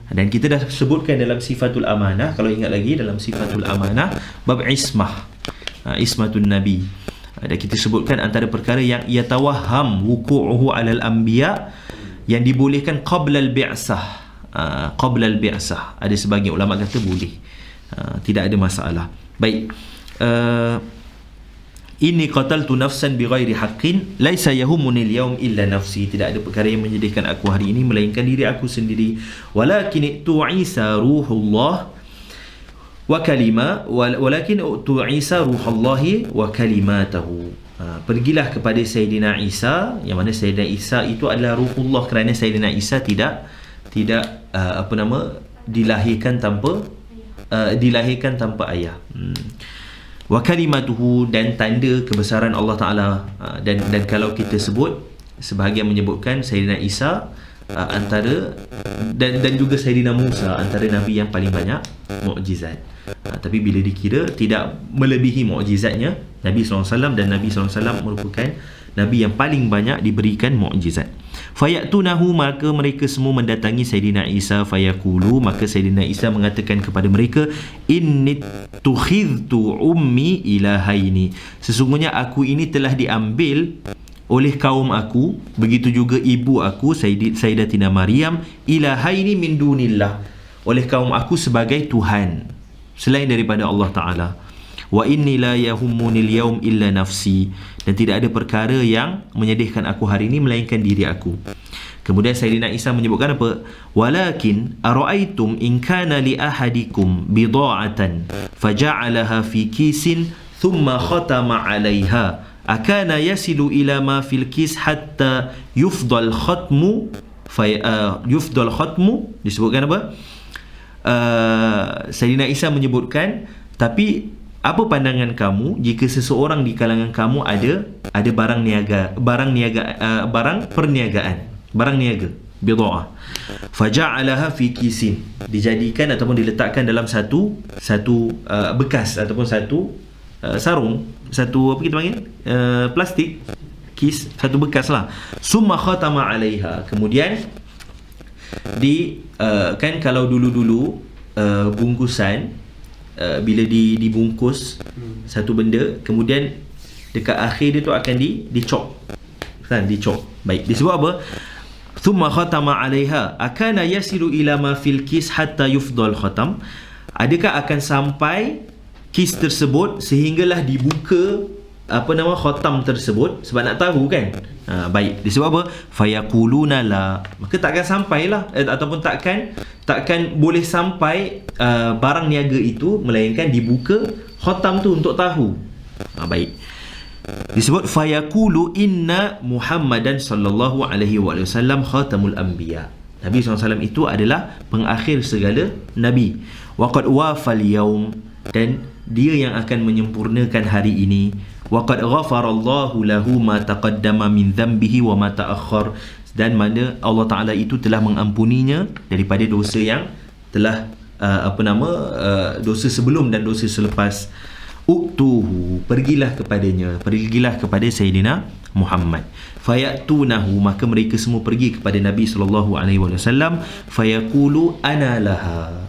[SPEAKER 1] Dan kita dah sebutkan dalam Sifatul Amanah, kalau ingat lagi dalam Sifatul Amanah bab ismah, ismatun Nabi. Dan kita sebutkan antara perkara yang yatawahham wuqu'uhu 'alal anbiya, yang dibolehkan qabla al-bi'sah. Qabla al-bi'sah, ada sebahagian ulama kata boleh, tidak ada masalah. Baik. Inni qataltu nafsan bighairi haqqin laisa yahummunil yaum illa nafsi, tidak ada perkara yang menyedihkan aku hari ini melainkan diri aku sendiri. Walakin itu Isa ruhullah wa kalima, walakin itu Isa ruhullahi wa kalimatahu. Pergilah kepada Sayyidina Isa, yang mana Sayyidina Isa itu adalah ruhullah, kerana Sayyidina Isa tidak dilahirkan dilahirkan tanpa ayah. Wa kalimatuhu, dan tanda kebesaran Allah Ta'ala. Dan kalau kita sebut, sebahagian menyebutkan Sayyidina Isa antara dan juga Sayyidina Musa antara Nabi yang paling banyak mukjizat. Tapi bila dikira, tidak melebihi mukjizatnya Nabi SAW, dan Nabi SAW merupakan Nabi yang paling banyak diberikan mukjizat. Fayatunahu, maka mereka semua mendatangi Sayyidina Isa. Fayaqulu, maka Sayyidina Isa mengatakan kepada mereka, inni tukhidtu ummi ilahaini, sesungguhnya aku ini telah diambil oleh kaum aku, begitu juga ibu aku Sayyidatina Maryam, ilahaini min dunillah, oleh kaum aku sebagai Tuhan selain daripada Allah Ta'ala. Wa inni la yahummunil yaum illa nafsi, dan tidak ada perkara yang menyedihkan aku hari ini melainkan diri aku. Kemudian Sayyidina Isa menyebutkan apa? Walakin ara'aitum in kana li ahadikum bida'atan faja'alaha fi kisin thumma khatama 'alayha akana yasilu ila ma fil kis hatta yufdal khatmu yufdal khatmu. Disebutkan apa? Sayyidina Isa menyebutkan, tapi apa pandangan kamu jika seseorang di kalangan kamu ada barang perniagaan, barang niaga, bid'ah, faja'alaha fi kisin, dijadikan ataupun diletakkan dalam satu bekas ataupun satu sarung, satu apa kita panggil, plastik, kis, satu bekas lah. Summa khatama 'alaiha, kemudian kan kalau dulu bungkusan, bila dibungkus satu benda, kemudian dekat akhir dia tu akan dicop, kan, dicop. Baik, disebut apa? Thumma khatama 'alaiha akana yasilu ila ma fil kis hatta yufdal khatam, adakah akan sampai kis tersebut sehinggalah dibuka khatam tersebut, sebab nak tahu kan. Baik, disebut apa? Fayaquluna la, maka takkan sampailah ataupun takkan boleh sampai barang niaga itu melainkan dibuka khatam tu untuk tahu. Baik, disebut fayaqulu inna Muhammadan sallallahu alaihi wasallam khatamul anbiya, Nabi SAW itu adalah pengakhir segala nabi. Waqad wafal yaum, dan dia yang akan menyempurnakan hari ini. Waqad ghafarallahu lahu ma taqaddama min dhanbihi wa ma ta'akhkhar, dan mana Allah Ta'ala itu telah mengampuninya daripada dosa yang telah dosa sebelum dan dosa selepas. Uktuhu, pergilah kepada Sayyidina Muhammad. Fayatunahu, maka mereka semua pergi kepada Nabi SAW. Fayaqulu ana laha,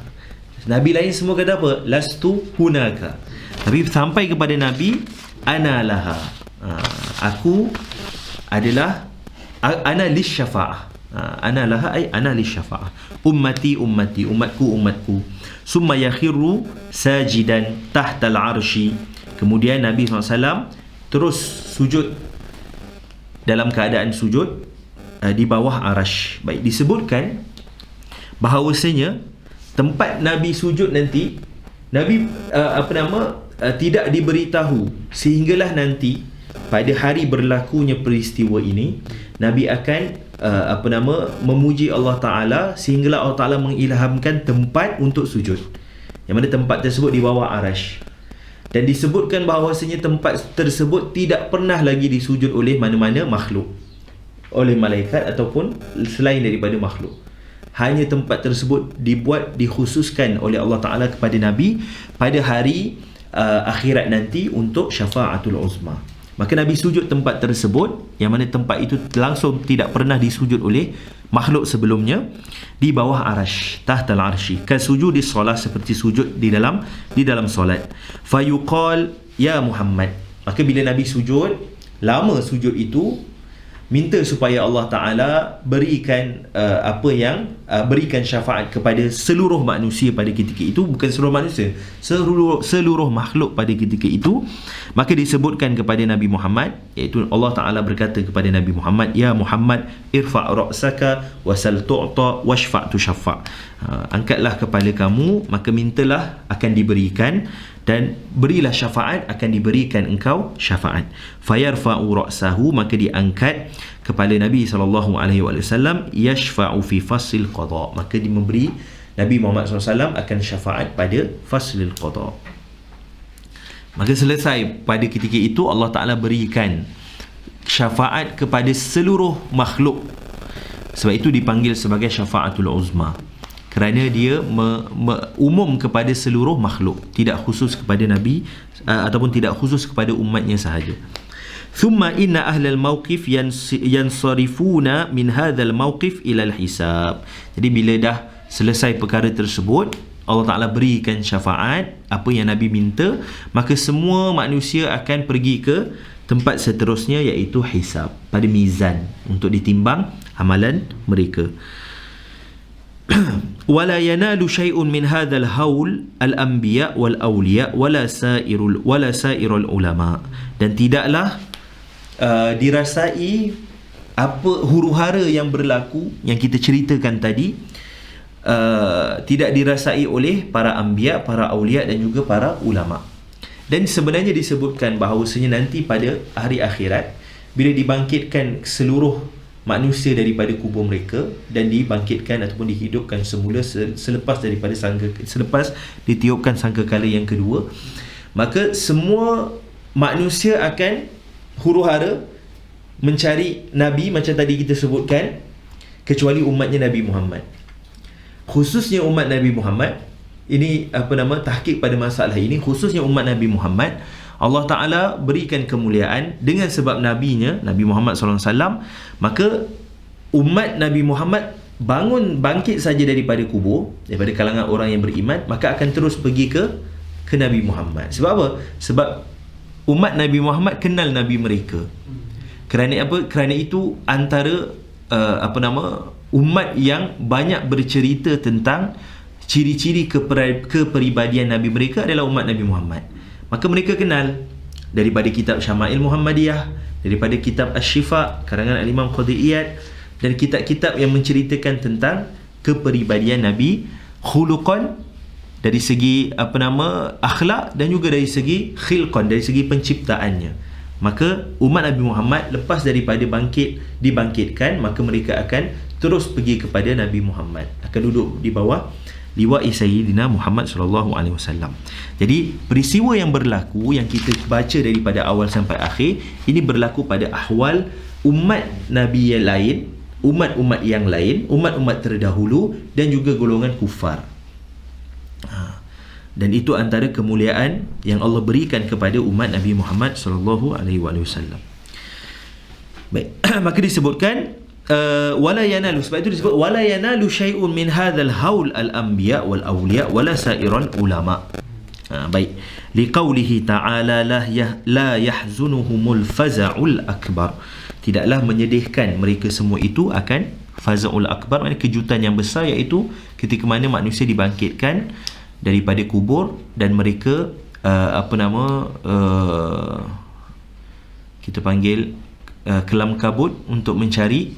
[SPEAKER 1] Nabi lain semua kata apa? Lastu hunaka, tapi sampai kepada Nabi, ana laha, aku adalah, ana lisyafa'ah, ana laha ay ana lisyafa'ah, ummati umatku. Summa yakhiru sajidan tahtal arshi, kemudian Nabi SAW terus sujud dalam keadaan sujud di bawah arash. Baik, disebutkan bahawasanya tempat Nabi sujud nanti, Nabi tidak diberitahu, sehinggalah nanti pada hari berlakunya peristiwa ini Nabi akan memuji Allah Ta'ala, sehinggalah Allah Ta'ala mengilhamkan tempat untuk sujud, yang mana tempat tersebut di bawah arash. Dan disebutkan bahawasanya tempat tersebut tidak pernah lagi disujud oleh mana-mana makhluk, oleh malaikat ataupun selain daripada makhluk. Hanya tempat tersebut dikhususkan oleh Allah Ta'ala kepada Nabi pada hari akhirat nanti untuk syafa'atul uzma. Maka Nabi sujud tempat tersebut, yang mana tempat itu langsung tidak pernah disujud oleh makhluk sebelumnya, di bawah arash, tahtal arshi, kan sujud di solat, seperti sujud di dalam solat. Fayuqal ya Muhammad, maka bila Nabi sujud, lama sujud itu, minta supaya Allah Ta'ala berikan berikan syafaat kepada seluruh manusia pada ketika itu, bukan seluruh manusia, seluruh makhluk pada ketika itu. Maka disebutkan kepada Nabi Muhammad, iaitu Allah Ta'ala berkata kepada Nabi Muhammad, ya Muhammad, irfa' ra'saka wasal tu'ta washfa' tushaffa', angkatlah kepala kamu, maka mintalah akan diberikan, dan berilah syafaat, akan diberikan engkau syafaat. Fayarfa'u ra'sahu, maka diangkat kepala Nabi SAW, yashfa'u fi fasil qada, maka dia memberi Nabi Muhammad SAW akan syafaat pada faslil qada. Maka selesai pada ketika itu Allah Ta'ala berikan syafaat kepada seluruh makhluk. Sebab itu dipanggil sebagai syafaatul uzma, kerana dia umum kepada seluruh makhluk, tidak khusus kepada Nabi ataupun tidak khusus kepada umatnya sahaja. Thumma inna ahlal mawqif yansarifuna min hadzal mawqif ila al-hisab. Jadi bila dah selesai perkara tersebut, Allah Ta'ala berikan syafaat apa yang Nabi minta, maka semua manusia akan pergi ke tempat seterusnya, iaitu hisab, pada mizan untuk ditimbang amalan mereka. Wala yanalu syai'un min hadzal haul al-anbiya wal awliya wala sairul ulama. Dan tidaklah dirasai apa huru-hara yang berlaku yang kita ceritakan tadi, tidak dirasai oleh para anbiya, para awliya dan juga para ulama. Dan sebenarnya disebutkan bahawasanya nanti pada hari akhirat, bila dibangkitkan seluruh manusia daripada kubur mereka dan dibangkitkan ataupun dihidupkan semula selepas ditiupkan sangkakala yang kedua, maka semua manusia akan huru-hara mencari Nabi macam tadi kita sebutkan, kecuali umatnya Nabi Muhammad. Khususnya umat Nabi Muhammad, ini tahqiq pada masalah ini, khususnya umat Nabi Muhammad, Allah Ta'ala berikan kemuliaan dengan sebab Nabinya, Nabi Muhammad SAW. Maka umat Nabi Muhammad bangkit saja daripada kubur, daripada kalangan orang yang beriman, maka akan terus pergi ke Nabi Muhammad. Sebab apa? Sebab umat Nabi Muhammad kenal Nabi mereka. Kerana apa? Kerana itu antara umat yang banyak bercerita tentang ciri-ciri kepribadian Nabi mereka adalah umat Nabi Muhammad. Maka mereka kenal daripada kitab Syama'il Muhammadiyah, daripada kitab Asy-Syifa karangan Al-Imam Qadhi Iyad, dan kitab-kitab yang menceritakan tentang kepribadian Nabi, khuluqan dari segi akhlak, dan juga dari segi khilqan, dari segi penciptaannya. Maka umat Nabi Muhammad lepas daripada dibangkitkan, maka mereka akan terus pergi kepada Nabi Muhammad, akan duduk di bawah liwa'i Sayyidina Muhammad SAW. Jadi peristiwa yang berlaku yang kita baca daripada awal sampai akhir ini berlaku pada ahwal umat Nabi yang lain, umat-umat yang lain, umat-umat terdahulu dan juga golongan kufar. Dan itu antara kemuliaan yang Allah berikan kepada umat Nabi Muhammad SAW. Baik, maka disebutkan wala yanalu, sebab itu disebut wala yanalu syai'un min hadzal haul al-anbiya wal awliya wala sairan ulama. Baik, liqaulihi ta'ala la yahzunuhumul faza'ul akbar, tidaklah menyedihkan mereka semua itu akan faza'ul akbar, maknanya kejutan yang besar, iaitu ketika mana manusia dibangkitkan daripada kubur dan mereka kita panggil kelam kabut untuk mencari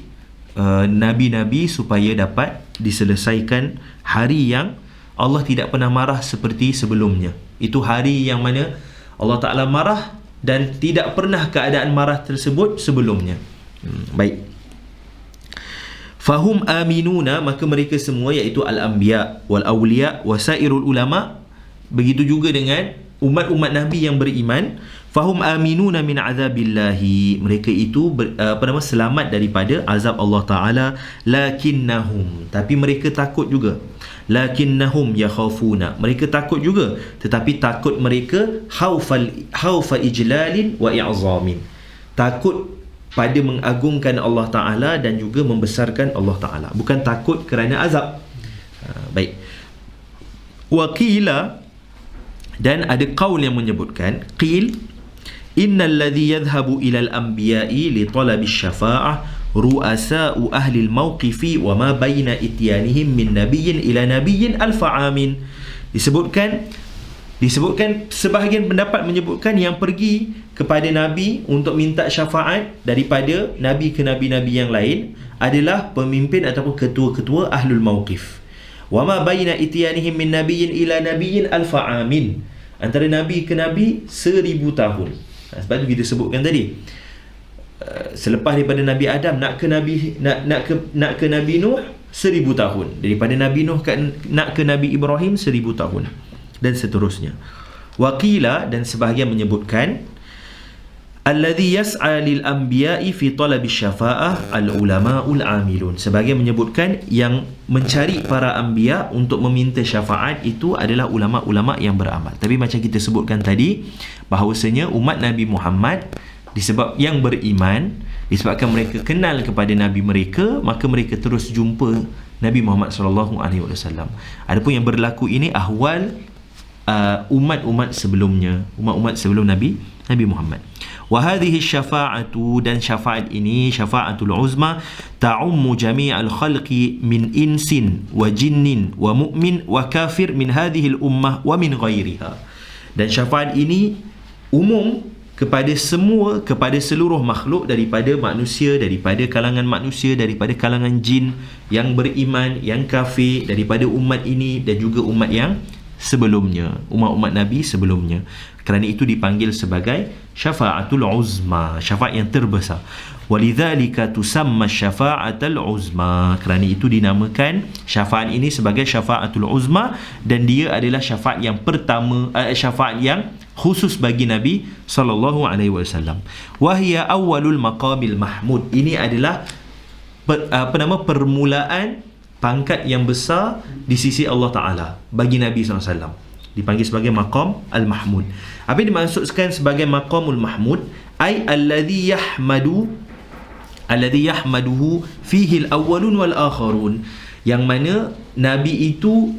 [SPEAKER 1] nabi-nabi supaya dapat diselesaikan hari yang Allah tidak pernah marah seperti sebelumnya. Itu hari yang mana Allah Ta'ala marah dan tidak pernah keadaan marah tersebut sebelumnya. Baik. Fahum aminuna, maka mereka semua, iaitu al-anbiya wal awliya wasairul ulama, begitu juga dengan umat-umat Nabi yang beriman. Fahum aminuna min azabillahi, mereka itu selamat daripada azab Allah Ta'ala. Lakinnahum, tapi mereka takut juga. Lakinnahum yakhafuna, mereka takut juga, tetapi takut mereka khaufa ijlalin wa i'zamin, takut pada mengagungkan Allah Ta'ala dan juga membesarkan Allah Ta'ala, bukan takut kerana azab. Baik. Waqila, dan ada qaul yang menyebutkan, qil innal ladhi yadhhabu ila al-anbiya'i li talabi syafa'ah ru'asa'u ahli al-mawqifi wa ma baina ityanihim min nabiyyin ila nabiyyin alfa'amin. Disebutkan sebahagian pendapat menyebutkan yang pergi kepada Nabi untuk minta syafaat daripada Nabi ke Nabi-Nabi yang lain adalah pemimpin ataupun ketua-ketua ahlul mawqif. Wa ma baina ityanihim min nabiyyin ila nabiyyin alfa'amin, antara Nabi ke Nabi 1000 tahun. Sebab itu kita sebutkan tadi, selepas daripada Nabi Adam nak ke Nabi Nuh 1000 tahun. Daripada Nabi Nuh nak ke Nabi Ibrahim 1000 tahun, dan seterusnya. Waqila, dan sebahagian menyebutkan, alladhi yas'a lil anbiya'i fi talabi syafa'ah al ulama'ul amilun. Sebahagian menyebutkan yang mencari para anbiya untuk meminta syafaat itu adalah ulama-ulama yang beramal. Tapi macam kita sebutkan tadi, bahawasanya umat Nabi Muhammad disebab yang beriman, disebabkan mereka kenal kepada Nabi mereka, maka mereka terus jumpa Nabi Muhammad sallallahu alaihi wasallam. Adapun yang berlaku ini ahwal umat-umat sebelumnya, umat-umat sebelum Nabi Muhammad. Wa hadhihi syafa'atu, dan syafaat ini, syafa'atul uzma, ta'ummu jami'al khalqi min insin wa jinnin wa mu'min wa kafir min hadhihi al-ummah wa min ghairiha. Dan syafaat ini umum kepada semua, kepada seluruh makhluk, daripada manusia, daripada kalangan manusia, daripada kalangan jin yang beriman, yang kafir, daripada umat ini dan juga umat yang sebelumnya, umat-umat Nabi sebelumnya. Kerana itu dipanggil sebagai syafa'atul uzma, syafaat yang terbesar. Walidzalika tusamma syafa'atul uzma. Kerana itu dinamakan syafaat ini sebagai syafa'atul uzma, dan dia adalah syafaat yang pertama, syafaat yang khusus bagi Nabi sallallahu alaihi wasallam. Wa hiya awwalul maqamil mahmud. Ini adalah permulaan pangkat yang besar di sisi Allah Ta'ala bagi Nabi SAW. Dipanggil sebagai maqam al-mahmud. Apa yang dimaksudkan sebagai maqamul mahmud? Ay alladhi yahmaduhu fihi al-awwalun wal-akharun. Yang mana Nabi itu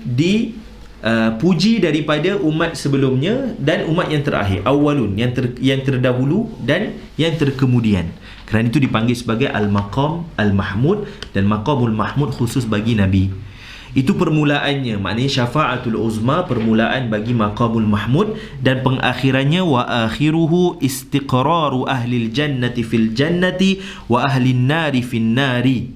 [SPEAKER 1] puji daripada umat sebelumnya dan umat yang terakhir. Awwalun, yang terdahulu dan yang terkemudian. Kerana itu dipanggil sebagai al-maqam al-mahmud, dan maqamul mahmud khusus bagi Nabi. Itu permulaannya, maknanya syafa'atul uzma, permulaan bagi maqamul mahmud, dan pengakhirannya wa akhiruhu istiqraru ahlil jannati fil jannati wa ahlin nari fin nari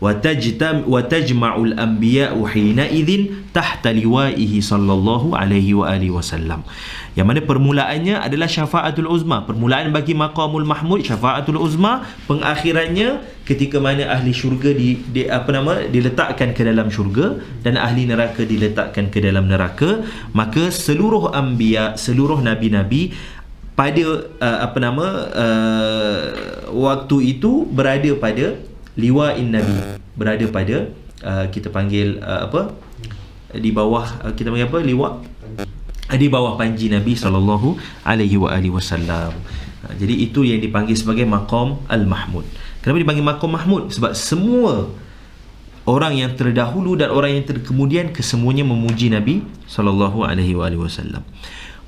[SPEAKER 1] wa tajma'ul anbiya'u hina idzin tahta liwa'ihi sallallahu alaihi wa alihi wasallam. Yang mana permulaannya adalah syafa'atul uzma, permulaan bagi maqamul mahmud syafa'atul uzma, pengakhirannya ketika mana ahli syurga diletakkan ke dalam syurga dan ahli neraka diletakkan ke dalam neraka, maka seluruh anbiya, seluruh nabi-nabi pada waktu itu berada pada liwa'in nabi, berada pada kita panggil di bawah, kita panggil apa, liwa', di bawah panji Nabi sallallahu alaihi wasallam. Jadi itu yang dipanggil sebagai maqam al-mahmud. Kenapa dipanggil maqam mahmud? Sebab semua orang yang terdahulu dan orang yang terkemudian kesemuanya memuji Nabi sallallahu alaihi wasallam.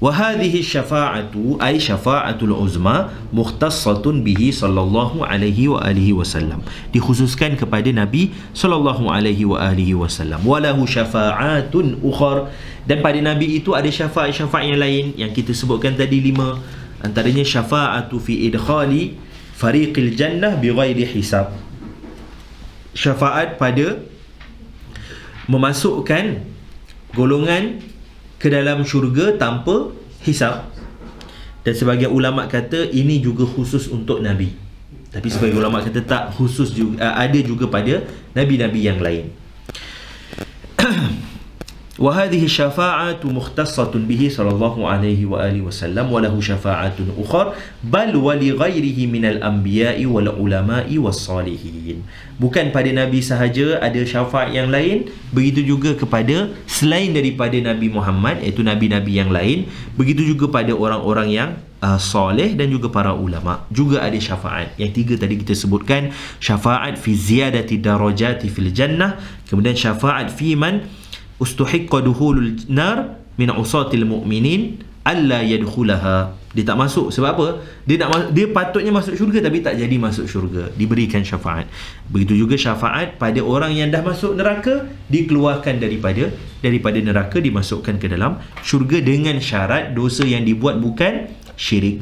[SPEAKER 1] Wa hadhihi syafa'atu ay syafa'atul uzma mukhtassatun bihi sallallahu alaihi wasallam, dikhususkan kepada Nabi sallallahu alaihi wasallam. Walahu syafa'atun ukhar, dan pada Nabi itu ada syafaat-syafaat yang lain yang kita sebutkan tadi 5. Antaranya syafa'atu fi idkhali fariqil jannah bighairi hisab, syafaat pada memasukkan golongan ke dalam syurga tanpa hisab. Dan sebagian ulama kata ini juga khusus untuk Nabi, tapi sebagian ulama kata tak, khusus juga, ada juga pada Nabi-Nabi yang lain. Wa hadhihi syafa'atu mukhtassatun bihi sallallahu alaihi wa alihi wasallam wa lahu syafa'atun ukhar bal wa li ghairihi minal anbiya'i wal ulama'i was salihin. Bukan pada Nabi sahaja ada syafaat yang lain, begitu juga kepada selain daripada Nabi Muhammad, iaitu nabi-nabi yang lain, begitu juga pada orang-orang yang soleh dan juga para ulama juga ada syafaat. Yang 3 tadi kita sebutkan, syafaat fi ziyadati darajati fil jannah, kemudian syafaat fi man ustuhiqqa dukhulul nar min usatil mu'minin alla yadkhulaha. Dia tak masuk sebab apa? Dia patutnya masuk syurga tapi tak jadi masuk syurga, diberikan syafaat. Begitu juga syafaat pada orang yang dah masuk neraka, dikeluarkan daripada neraka, dimasukkan ke dalam syurga dengan syarat dosa yang dibuat bukan syirik.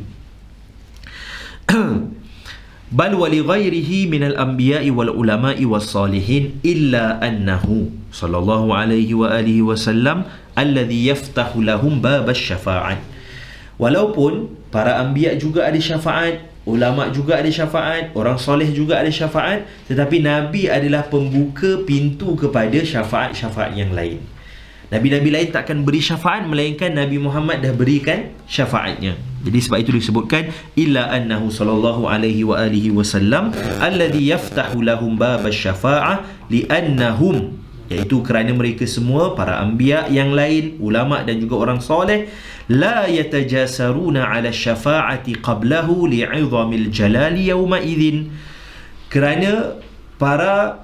[SPEAKER 1] Bal wa li ghairihi minal anbiya'i wal ulama'i was salihin illa annahu sallallahu alaihi wa alihi wasallam alladhi yaftahu lahum babasy syafa'at. Walaupun para anbiya juga ada syafaat, ulama juga ada syafaat, orang soleh juga ada syafaat, tetapi Nabi adalah pembuka pintu kepada syafaat-syafaat yang lain. Nabi-Nabi lain takkan beri syafaat melainkan Nabi Muhammad dah berikan syafaatnya. Jadi sebab itu disebutkan illa annahu sallallahu alaihi wa alihi wasallam alladhi yaftahu lahum bab asy-syafa'ah li'annahum, iaitu kerana mereka semua para anbiya yang lain, ulama dan juga orang soleh, la yatajasaruna 'ala syafa'ati qablahu li'idhamil jalali yawma idzin. Kerana para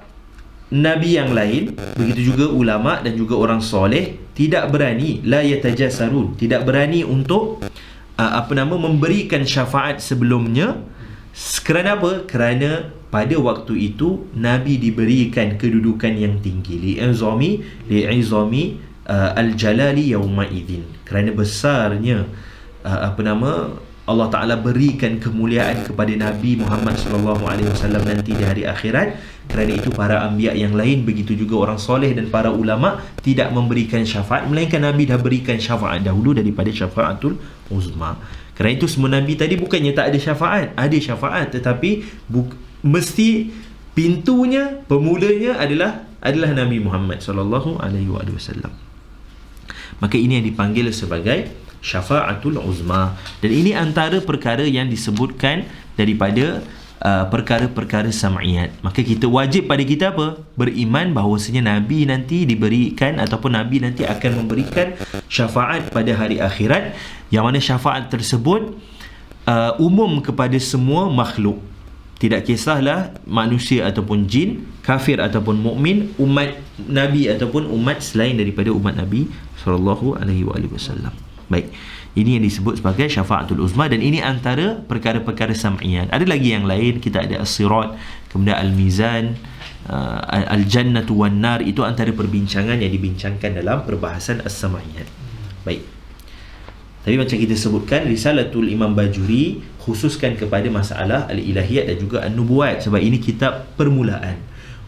[SPEAKER 1] nabi yang lain, begitu juga ulama dan juga orang soleh tidak berani, la yatajasarun, tidak berani untuk memberikan syafaat sebelumnya. Kerana apa? Kerana pada waktu itu Nabi diberikan kedudukan yang tinggi, li'izami al-jalali yawma idzin, kerana besarnya Allah Ta'ala berikan kemuliaan kepada Nabi Muhammad SAW nanti di hari akhirat. Kerana itu para anbiya yang lain, begitu juga orang soleh dan para ulama tidak memberikan syafaat, melainkan Nabi dah berikan syafaat dahulu daripada syafaatul uzma. Kerana itu semua Nabi tadi bukannya tak ada syafaat, ada syafaat, tetapi mesti pintunya, pemulanya adalah Nabi Muhammad SAW. Maka ini yang dipanggil sebagai syafaatul uzma. Dan ini antara perkara yang disebutkan daripada perkara-perkara sam'iyat. Maka kita wajib pada kita apa? Beriman bahawasanya Nabi nanti diberikan, ataupun Nabi nanti akan memberikan syafaat pada hari akhirat, yang mana syafaat tersebut umum kepada semua makhluk. Tidak kisahlah manusia ataupun jin, kafir ataupun mukmin, umat Nabi ataupun umat selain daripada umat Nabi SAW. Baik, ini yang disebut sebagai syafaatul uzma, dan ini antara perkara-perkara sam'iyat. Ada lagi yang lain, kita ada as-sirat, kemudian al-mizan, al-jannatu wan nar. Itu antara perbincangan yang dibincangkan dalam perbahasan as-sam'iyat. Baik, tapi macam kita sebutkan, Risalatul Imam Bajuri khususkan kepada masalah al-ilahiyat dan juga an-nubuwat, sebab ini kitab permulaan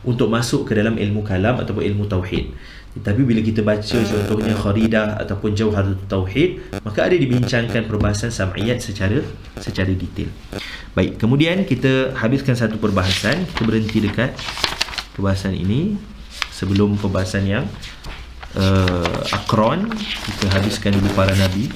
[SPEAKER 1] untuk masuk ke dalam ilmu kalam ataupun ilmu tauhid. Tapi bila kita baca contohnya Kharidah ataupun Jauharatul Tauhid, maka ada dibincangkan perbahasan sam'iyat secara detail. Baik, kemudian kita habiskan satu perbahasan, kita berhenti dekat perbahasan ini sebelum perbahasan yang akron. Kita habiskan dulu para nabi.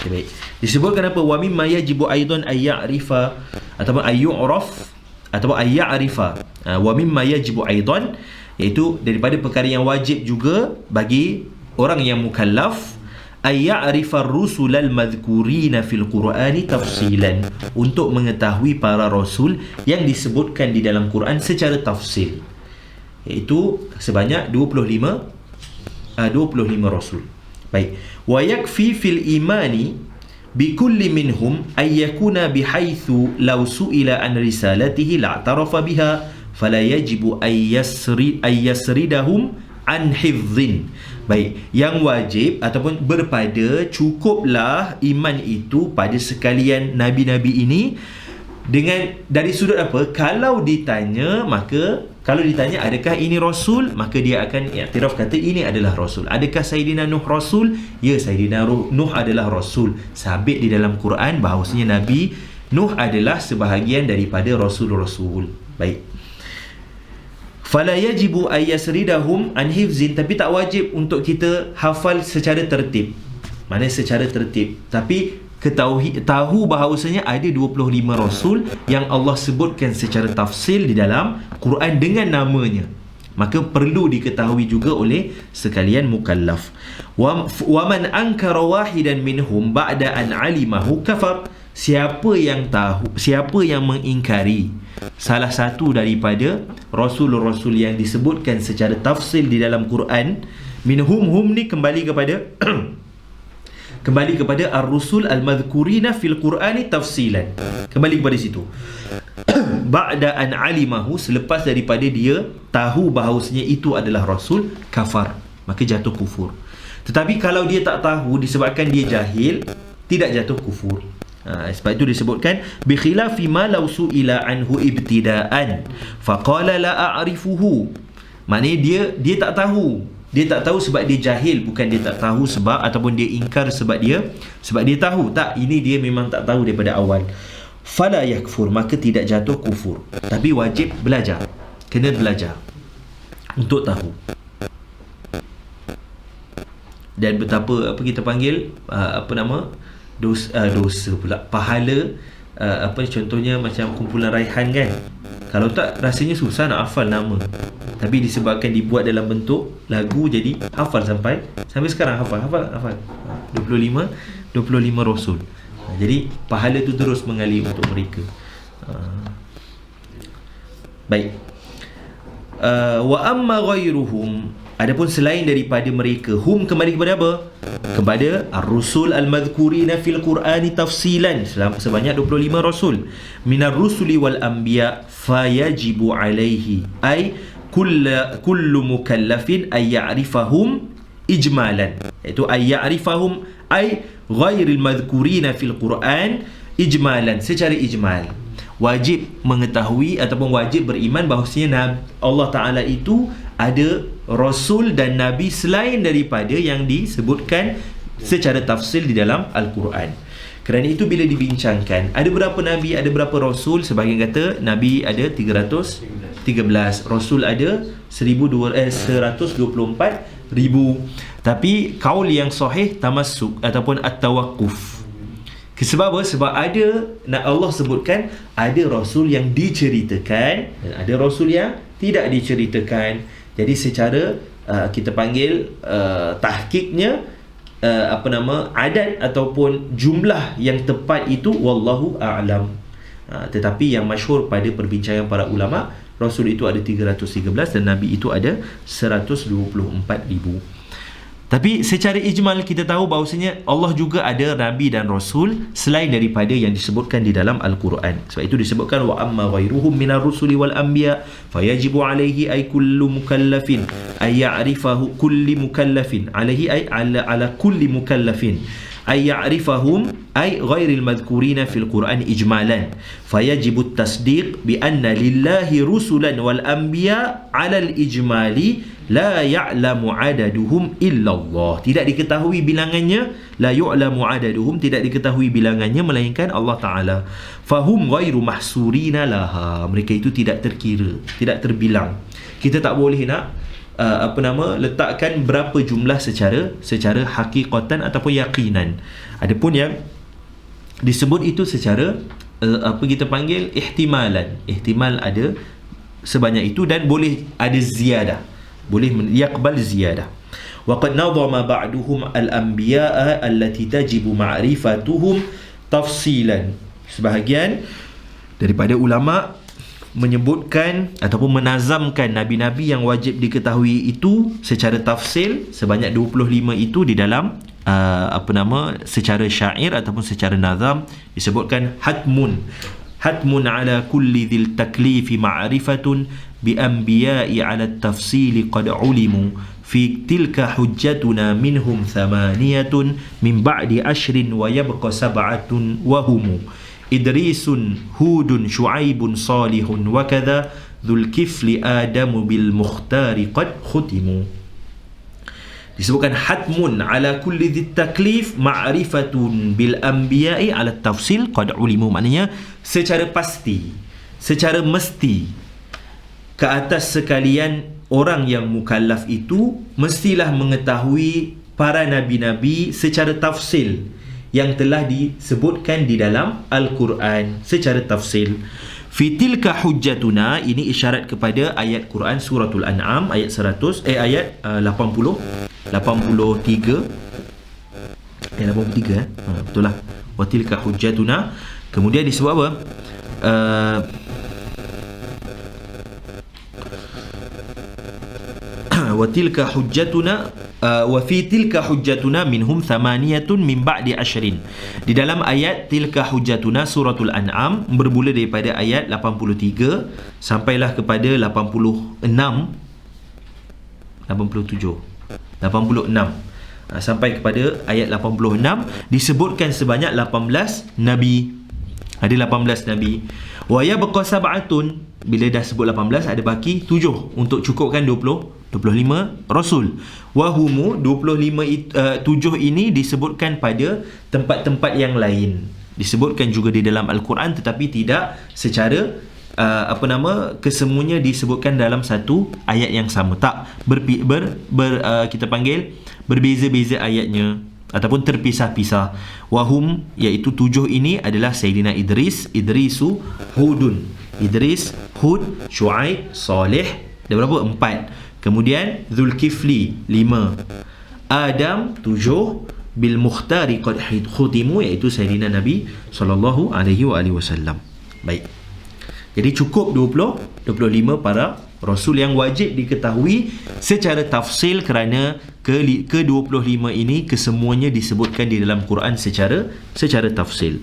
[SPEAKER 1] Okay, baik. Disebutkan apa? Wa mimma yajibu aidan ay ya'rifa ataupun ay yu'raf ataupun ay ya'rifa. Wa mimma yajibu aidan, iaitu daripada perkara yang wajib juga bagi orang yang mukallaf, ay ya'rifa ar-rusulal madhkurina fil Qur'ani tafsilan, untuk mengetahui para rasul yang disebutkan di dalam Quran secara tafsil, iaitu sebanyak 25 rasul. Baik, wa yakfi fil imani bi kulli minhum ay yakuna bihaitsu law su'ila an risalatihi la'tarafa biha fala yajibu ay yasridahum an hifdhin. Baik, yang wajib ataupun berpada, cukuplah iman itu pada sekalian nabi-nabi ini dengan dari sudut apa? Kalau ditanya adakah ini rasul, maka dia akan iktiraf kata ini adalah rasul. Adakah Sayyidina Nuh rasul? Ya, Sayyidina Nuh adalah rasul. Sabit di dalam Quran bahawasanya Nabi Nuh adalah sebahagian daripada rasul-rasul. Baik, fala yajibu ay yasridahum an hifzin, tapi tak wajib untuk kita hafal secara tertib. Maknanya secara tertib, tapi tahu bahawasanya ada 25 rasul yang Allah sebutkan secara tafsil di dalam Quran dengan namanya. Maka perlu diketahui juga oleh sekalian mukallaf. Wa man ankara wahidan minhum ba'da an alimahu kafar. Siapa yang mengingkari salah satu daripada rasul-rasul yang disebutkan secara tafsil di dalam Quran, minhum, hum ni kembali kepada ar-rusul al-madhkurina fil Qur'ani tafsilan. Kembali kepada situ. Ba'da an alimahu, selepas daripada dia tahu bahawasanya itu adalah rasul, kafar, maka jatuh kufur. Tetapi kalau dia tak tahu disebabkan dia jahil, tidak jatuh kufur. Sebab itu disebutkan bi khilafi ma law su'ila anhu ibtida'an faqala la a'rifuhu. Maknanya dia tak tahu. Dia tak tahu sebab dia jahil, bukan dia tak tahu sebab ataupun dia ingkar sebab dia tahu. Tak, ini dia memang tak tahu daripada awal. fala yakfur, maka tidak jatuh kufur. Tapi wajib belajar, kena belajar untuk tahu. Dan betapa apa kita panggil dosa pula, pahala, contohnya macam kumpulan Raihan kan, kalau tak rasanya susah nak hafal nama, tapi disebabkan dibuat dalam bentuk lagu, jadi hafal sampai sekarang, hafal 25 Rasul. Jadi pahala tu terus mengalir untuk mereka. Baik. Wa amma ghairuhum, adapun selain daripada mereka, hum kembali kepada apa? Kepada ar-rusul al-madhkurina fil Qur'ani tafsilan, sebanyak 25 rasul. Minar rusuli wal anbiya fayajibu alaihi ay kullu mukallafin ay ya'rifahum ijmalan, iaitu ay ya'rifahum ay ghairil madhkurina fil Qur'an ijmalan, secara ijmal. Wajib mengetahui ataupun wajib beriman bahawasanya Allah Ta'ala itu ada Rasul dan Nabi selain daripada yang disebutkan secara tafsil di dalam Al-Quran. Kerana itu bila dibincangkan, ada berapa Nabi, ada berapa Rasul, sebahagian kata Nabi ada 313, Rasul ada 124,000. Tapi kaul yang sahih tamassuk ataupun at-tawaqquf. Sebab apa? Sebab Allah sebutkan ada Rasul yang diceritakan dan ada Rasul yang tidak diceritakan. Jadi secara kita panggil tahqiqnya adat ataupun jumlah yang tepat itu wallahu a'lam. Tetapi yang masyhur pada perbincangan para ulama, Rasul itu ada 313 dan Nabi itu ada 124,000. Tapi secara ijmal kita tahu bahawasanya Allah juga ada Nabi dan Rasul selain daripada yang disebutkan di dalam Al-Quran. Sebab itu disebutkan wa amma ghairuhum minar rusuli wal anbiya fayajibu alaihi ay kullu mukallafin ay ya'rifahu kulli mukallafin alaihi ay ala kulli mukallafin ay ya'rifahum ay ghairil madhkurina fil Quran ijmalan fayajibu at-tasdiq bi anna lillahi rusulan wal anbiya ala al-ijmali la ya'lamu adaduhum illallah. Tidak diketahui bilangannya, la yu'lamu adaduhum, tidak diketahui bilangannya melainkan Allah Ta'ala. Fahum ghairu mahsurina laha, mereka itu tidak terkira, tidak terbilang. Kita tak boleh nak letakkan berapa jumlah secara hakikatan ataupun yakinan. Adapun yang disebut itu secara kita panggil ihtimalan, ihtimal ada sebanyak itu dan boleh ada ziyadah, boleh yaqbal ziyadah. Wa qad nadhama ba'duhum al-anbiya'a allati tajibu ma'rifatuhum tafsilan. Sebahagian daripada ulama menyebutkan ataupun menazamkan nabi-nabi yang wajib diketahui itu secara tafsil sebanyak 25 itu di dalam secara syair ataupun secara nazam. Disebutkan hatmun ala kulli dhil taklifi ma'rifatun bi anbiya'i ala tafsili qad ulimu fi tilka hujjatuna minhum thamaniyatun min ba'di ashrin wa yabqa sab'atun wa humu Idrisun Hudun Syuaibun Salihun wa kadha dhul kifli Adamu bil mukhtari qad khutimu. Disebutkan hatmun ala kulli dhit taklif ma'rifatun bil anbiya'i ala tafsil qad ulimu, maknanya secara pasti, secara mesti ke atas sekalian orang yang mukallaf itu mestilah mengetahui para nabi-nabi secara tafsil yang telah disebutkan di dalam Al-Quran secara tafsil. Fitilka hujjatuna, ini isyarat kepada ayat Quran suratul An'am ayat 83 betul lah, watilka hujjatuna. Kemudian disebut apa? Watilka hujjatuna wa fi tilka hujjatuna minhum thamaniyatun min ba'di ashrin. Di dalam ayat tilka hujjatuna suratul An'am bermula daripada ayat 83 sampailah kepada 86 sampai kepada ayat 86 disebutkan sebanyak 18 nabi. Ada 18 nabi. Wa yabqa sab'atun, bila dah sebut 18 ada baki 7 untuk cukupkan 25 rasul. Wahumu 7 ini disebutkan pada tempat-tempat yang lain. disebutkan juga di dalam Al-Quran, tetapi tidak secara kesemuanya disebutkan dalam satu ayat yang sama. Tak kita panggil berbeza-beza ayatnya ataupun terpisah-pisah. Wahum, iaitu 7 ini adalah Sayyidina Idrisu, Hudun, Idris, Hud, Syuaib, Salih. Ada berapa? 4. Kemudian Zulkifli 5, Adam 7, bil mukhtari qad khutimu, iaitu Sayyidina Nabi sallallahu alaihi wasallam. Baik. Jadi cukup 25 para rasul yang wajib diketahui secara tafsil, kerana ke-25 ini kesemuanya disebutkan di dalam Quran secara tafsil.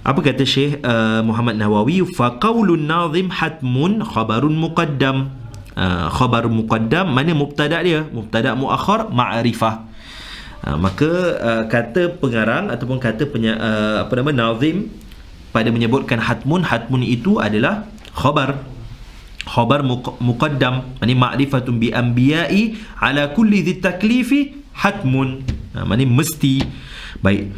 [SPEAKER 1] Apa kata Syekh Muhammad Nawawi? Fa qaulun nazim hatmun khabarun muqaddam. Khabar muqaddam, mana mubtada dia? Mubtada muakhar ma'rifah. Maka kata pengarang ataupun kata nazim pada menyebutkan hatmun itu adalah khabar muqaddam, maknanya ma'rifatun bi anbiya'i ala kulli dhi taklifi hatmun, maknanya mesti. Baik,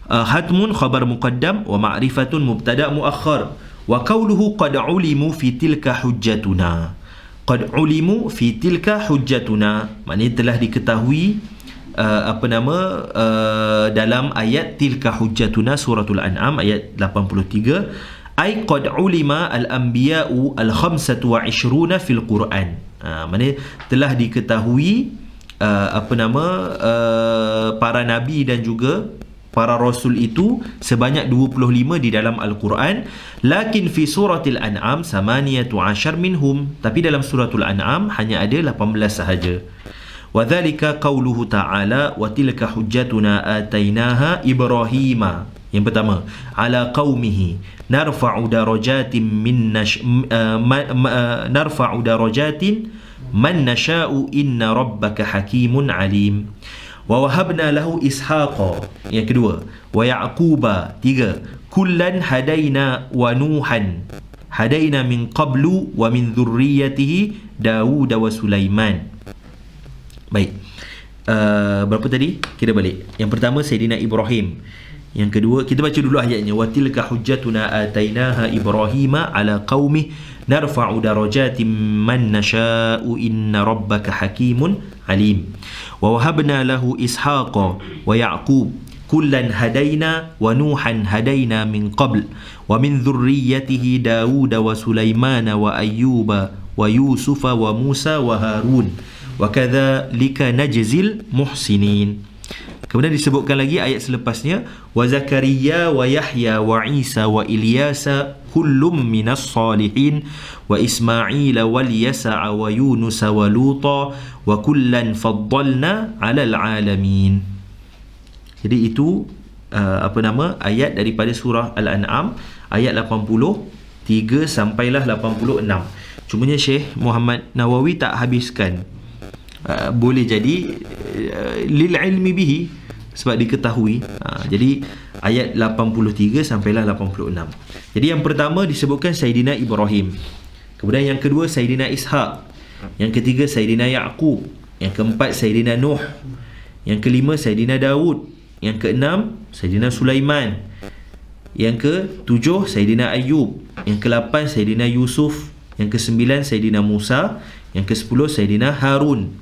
[SPEAKER 1] hatmun khabar muqaddam wa ma'rifatun mubtada muakhar. Wa qawluhu qad ulimu fi tilka hujjatuna. Qad ulimu fi tilka hujjatuna, maknanya telah diketahui dalam ayat tilka hujjatuna suratul An'am ayat 83, ay qad ulima al-anbiya'u al-25 fil Quran. Maknanya telah diketahui para nabi dan juga para rasul itu sebanyak 25 di dalam Al-Quran. Lakin fi suratil An'am 18 minhum, tapi dalam suratul An'am hanya ada 18 sahaja. وَذَلِكَ قَوْلُهُ تَعَالَى وَتِلْكَ حُجَّتُنَا آتَيْنَاهَا إِبْرَاهِيمَ. Yang pertama, عَلَى قَوْمِهِ نَرْفَعُ دَرَجَاتٍ مَنْ نَشَاءُ إِنَّ رَبَّكَ حَكِيمٌ عَلِيمٌ. وَوَهَبْنَا لَهُ إِسْحَاقَ. Yang kedua, وَيَعْقُوبَ. 3, كُلًّا هَدَيْنَا وَنُوحًا هَدَيْنَا مِنْ قَبْلُ وَمِنْ ذُرِّيَّتِهِ دَاوُودَ وَسُلَيْمَانَ. Baik, berapa tadi? Kira balik. Yang pertama Sayyidina Ibrahim. Yang kedua, kita baca dulu ayatnya. Wa tilka hujjatuna atainaha Ibrahima ala qaumih narfa'u darajatin man nasha'u inna rabbaka hakimun alim. Wa wahabna lahu Ishaqa wa Ya'qub kullan hadaina wa Nuhan hadaina min qabl wa min dhurriyyatihi Dawud wa Sulaimana wa Ayyuba wa Yusufa wa Musa wa Harun wa kadzalika najzil muhsinin. Kemudian disebutkan lagi ayat selepasnya, wa Zakaria wa Yahya wa Isa wa Ilyasa kullum minas salihin wa Ismail wal Yasa wa Yunus wa Luta wa kullan faddalna 'alal alamin. Jadi itu ayat daripada surah Al-An'am ayat 83 sampailah 86. Cumanya Syekh Muhammad Nawawi tak habiskan. Boleh jadi lil ilmi bihi, sebab diketahui. Jadi ayat 83 sampailah 86. Jadi yang pertama disebutkan Sayyidina Ibrahim, kemudian yang kedua Sayyidina Ishaq, yang ketiga Sayyidina Ya'qub, yang keempat Sayyidina Nuh, yang kelima Sayyidina Dawud, yang keenam Sayyidina Sulaiman, yang ketujuh Sayyidina Ayyub, yang ke-8 Sayyidina Yusuf, yang ke-9 Sayyidina Musa, yang ke-10 Sayyidina Harun,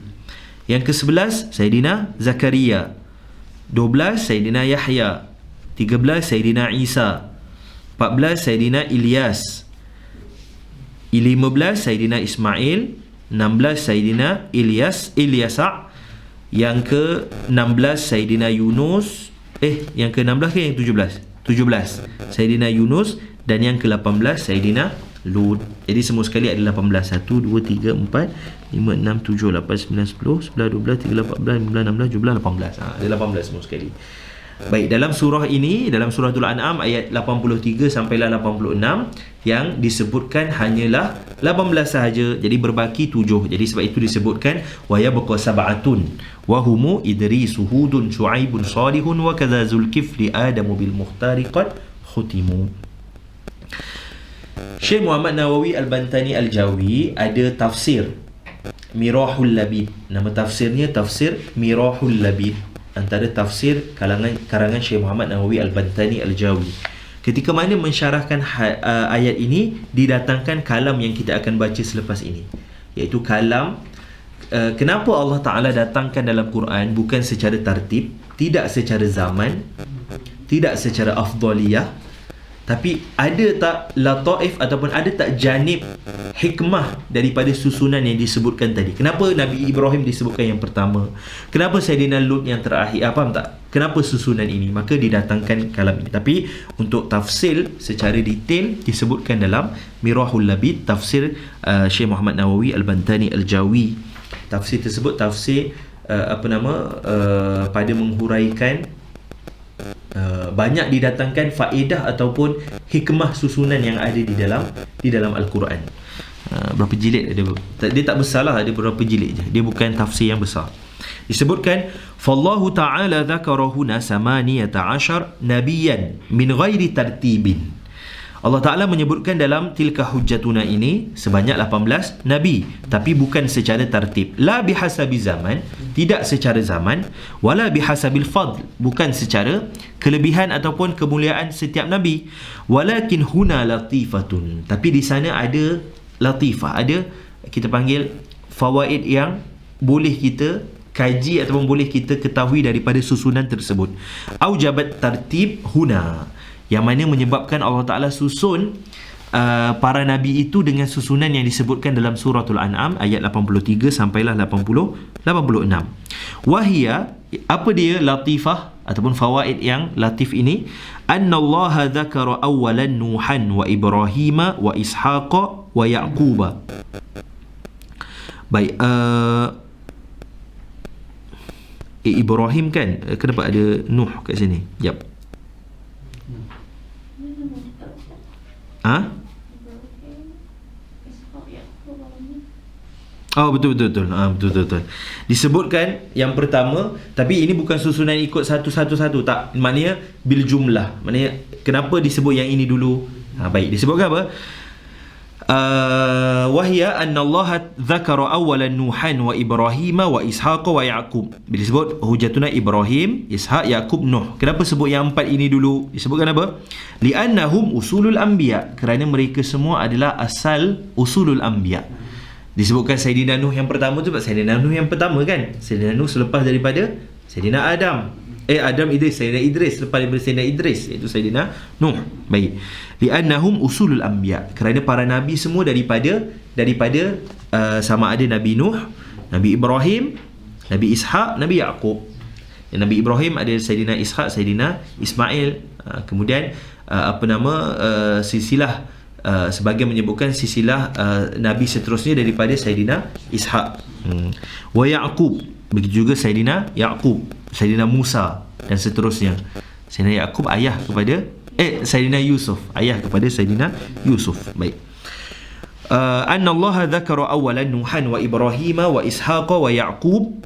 [SPEAKER 1] yang ke-11 Sayyidina Zakaria, 12 Sayyidina Yahya, 13 Sayyidina Isa, 14 Sayyidina Ilyas, 15 Sayyidina Ismail, 16 Sayyidina Ilyasa, yang ke-16 Sayyidina Yunus, yang ke-16 ke yang 17? 17 Sayyidina Yunus, dan yang ke-18 Sayyidina Lut. Jadi semua sekali ada 18. 1, 2, 3, 4, 5, 6, 7, 8, 9, 10, 11, 12, 13, 14, 15, 16, 17, 18. Ada 18 semua sekali. Baik, dalam surah ini, dalam suratul An'am ayat 83 sampailah 86, yang disebutkan hanyalah 18 sahaja. Jadi berbaki 7. Jadi sebab itu disebutkan wa yabqa sab'atun wa humu Idrisu, Hudun, Syuaibun, Salihun wa kadza Zulkifli Adamu bil Mukhtari qad khutimu. Syekh Muhammad Nawawi Al-Bantani Al-Jawi ada tafsir Mirahul Labib. Nama tafsirnya tafsir Mirahul Labib. antara tafsir karangan Syekh Muhammad Nawawi Al-Bantani Al-Jawi. Ketika mana mensyarahkan ayat ini, didatangkan kalam yang kita akan baca selepas ini, iaitu kalam kenapa Allah Ta'ala datangkan dalam Quran bukan secara tartib, tidak secara zaman, tidak secara afdaliyah, tapi ada tak lataif ataupun ada tak janib hikmah daripada susunan yang disebutkan tadi. Kenapa Nabi Ibrahim disebutkan yang pertama, kenapa Sayyidina Lut yang terakhir, faham tak? Kenapa susunan ini? Maka didatangkan kalam ini. Tapi untuk tafsir secara detail disebutkan dalam Mirahul Labid, tafsir Syekh Muhammad Nawawi Al-Bantani Al-Jawi. Tafsir tersebut tafsir pada menghuraikan banyak didatangkan faedah ataupun hikmah susunan yang ada di dalam Al-Quran. Berapa jilid ada? Dia tak besar lah, ada beberapa jilid je. Dia bukan tafsir yang besar. Disebutkan fallahu ta'ala dzakara huna 18 nabiyan min ghairi tartibin. Allah Ta'ala menyebutkan dalam tilka hujjatuna ini sebanyak 18 nabi, tapi bukan secara tartib. La bihasabi zaman, tidak secara zaman. Wala bihasabil fadl, bukan secara kelebihan ataupun kemuliaan setiap nabi. Walakin huna latifatun, tapi di sana ada latifah, ada kita panggil fawaid yang boleh kita kaji ataupun boleh kita ketahui daripada susunan tersebut. Aujabat tartib huna, yang mana menyebabkan Allah Ta'ala susun para nabi itu dengan susunan yang disebutkan dalam suratul An'am ayat 83 sampailah 86. Wahia, apa dia latifah ataupun fawaid yang latif ini? Annallaha dzakara awwalan Nuhan wa Ibrahima wa Ishaqa wa Yaquba. Baik, Ibrahim kan, kenapa ada Nuh kat sini? Yap. Oh, betul. Betul. Disebutkan yang pertama, tapi ini bukan susunan ikut satu-satu, tak. Maknanya bil jumlah. Maknanya kenapa disebut yang ini dulu? Baik, disebutkan apa? Wahia anna Allah dzakara awalan Nuhan wa Ibrahim wa Ishaqa wa Yaqub. Bila disebut hujjatuna Ibrahim, Ishaq, Yaqub, Nuh. Kenapa sebut yang empat ini dulu? Disebutkan apa? Li'annahum usulul anbiya, kerana mereka semua adalah asal usulul anbiya. Disebutkan Sayyidina Nuh yang pertama tu, sebab Sayyidina Nuh yang pertama kan. Sayyidina Nuh selepas daripada Sayyidina Adam. Sayyidina Idris, selepas daripada Sayyidina Idris, iaitu Sayyidina Nuh. Baik. Li'annahum usulul anbiya, kerana para nabi semua daripada sama ada Nabi Nuh, Nabi Ibrahim, Nabi Ishaq, Nabi Yaqub. Nabi Ibrahim ada Sayyidina Ishaq, Sayyidina Ismail. Kemudian silsilah sebagian menyebutkan silsilah nabi seterusnya daripada Sayyidina Ishaq. Wa Yaqub, begitu juga Sayyidina Yaqub, Sayyidina Musa dan seterusnya. Sayyidina Yaqub ayah kepada Sayyidina Yusuf, ayah kepada Sayyidina Yusuf. Baik. Anna Allah dzakara awalan Nuhan wa Ibrahim wa Ishaqa wa Yaqub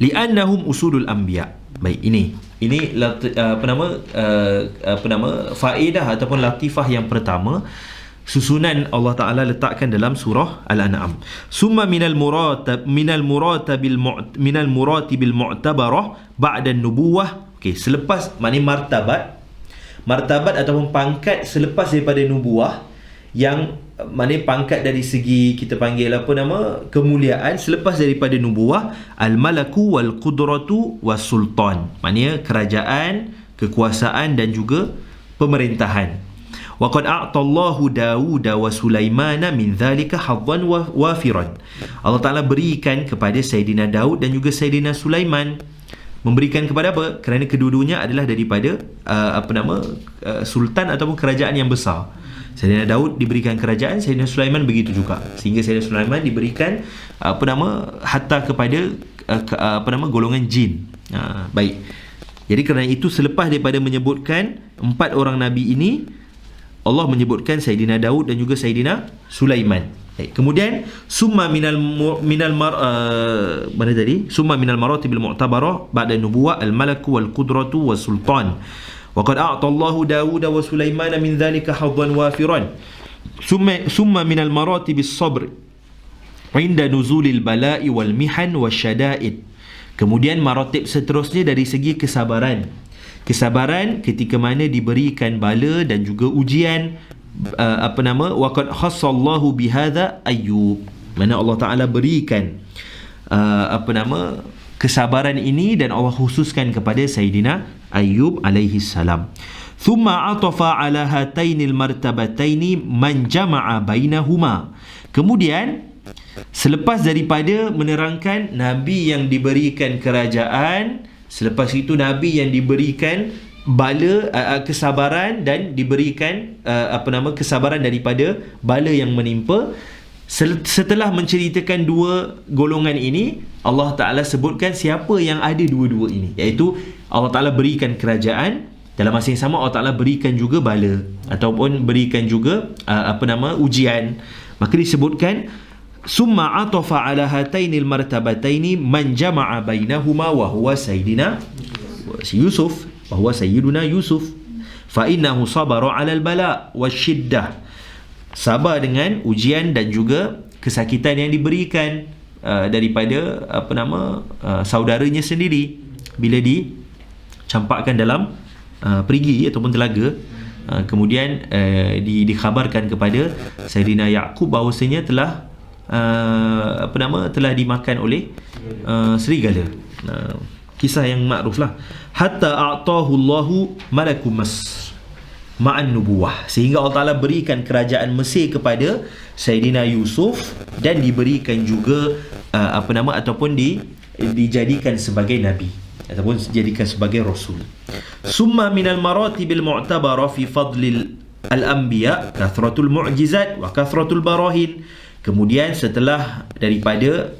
[SPEAKER 1] li'annahum usulul anbiya. Baik, ini faedah ataupun latifah yang pertama, susunan Allah Ta'ala letakkan dalam surah Al-An'am. Summa minal muratabil mu'tabarah ba'da nubuwah. Okey, selepas, maknanya martabat ataupun pangkat selepas daripada nubuwah, yang maknanya pangkat dari segi kita panggil kemuliaan selepas daripada nubuwah, al-malaku wal qudratu was sultan, maknanya kerajaan, kekuasaan dan juga pemerintahan. Wa qad a'tallahu Dawud wa Sulaimana min dhalika haddan wafiran. Allah Ta'ala berikan kepada Sayyidina Daud dan juga Sayyidina Sulaiman. Memberikan kepada apa? Kerana kedua-duanya adalah daripada sultan ataupun kerajaan yang besar. Sayyidina Daud diberikan kerajaan, Sayyidina Sulaiman begitu juga. Sehingga Sayyidina Sulaiman diberikan hatta kepada golongan jin. Baik. Jadi kerana itu selepas daripada menyebutkan empat orang nabi ini, Allah menyebutkan Sayyidina Daud dan juga Sayyidina Sulaiman. Kemudian summa minal maratibil mu'tabarah ba'da nubuwah al-malaku wal qudratu was sultan. Wa qad a'tallahu Dawud wa Sulaiman min dhalika haddan wafiran. Summa minal maratibis sabr 'inda nuzulil bala'i wal mihan wasyada'id.
[SPEAKER 2] Kemudian maratib seterusnya dari segi kesabaran. Kesabaran ketika mana diberikan bala dan juga ujian. Waqad khassallahu bihadza Ayyub, mana Allah Taala berikan kesabaran ini dan Allah khususkan kepada Sayyidina Ayyub alaihi salam. Thumma atafa ala hatainil martabataini man jama'a bainahuma. Kemudian selepas daripada menerangkan Nabi yang diberikan kerajaan, selepas itu Nabi yang diberikan bala, kesabaran dan diberikan kesabaran daripada bala yang menimpa. Setelah menceritakan dua golongan ini, Allah Ta'ala sebutkan siapa yang ada dua-dua ini, iaitu Allah Ta'ala berikan kerajaan, dalam masa yang sama Allah Ta'ala berikan juga bala ataupun berikan juga ujian. Maka disebutkan summa atafa ala hatainil martabataini man jama'a bainahuma wa huwa sayyidina Yusuf, bahwa Sayyiduna Yusuf, fa innahu sabara 'alal bala wasyiddah, sabar dengan ujian dan juga kesakitan yang diberikan daripada saudaranya sendiri bila dicampakkan dalam perigi ataupun telaga. Kemudian dikhabarkan kepada Sayyidina Yaqub bahawasanya telah telah dimakan oleh serigala. Kisah yang makruf lah. Hatta a'tahu Allahu malakum Masr ma'an nubuwah, sehingga Allah Ta'ala berikan kerajaan Mesir kepada Sayyidina Yusuf dan diberikan juga ataupun dijadikan sebagai Nabi ataupun dijadikan sebagai Rasul. Summa minal maratibil mu'tabara fi fadlil al-anbiya kathratul mu'jizat wa kathratul barahin. Kemudian setelah daripada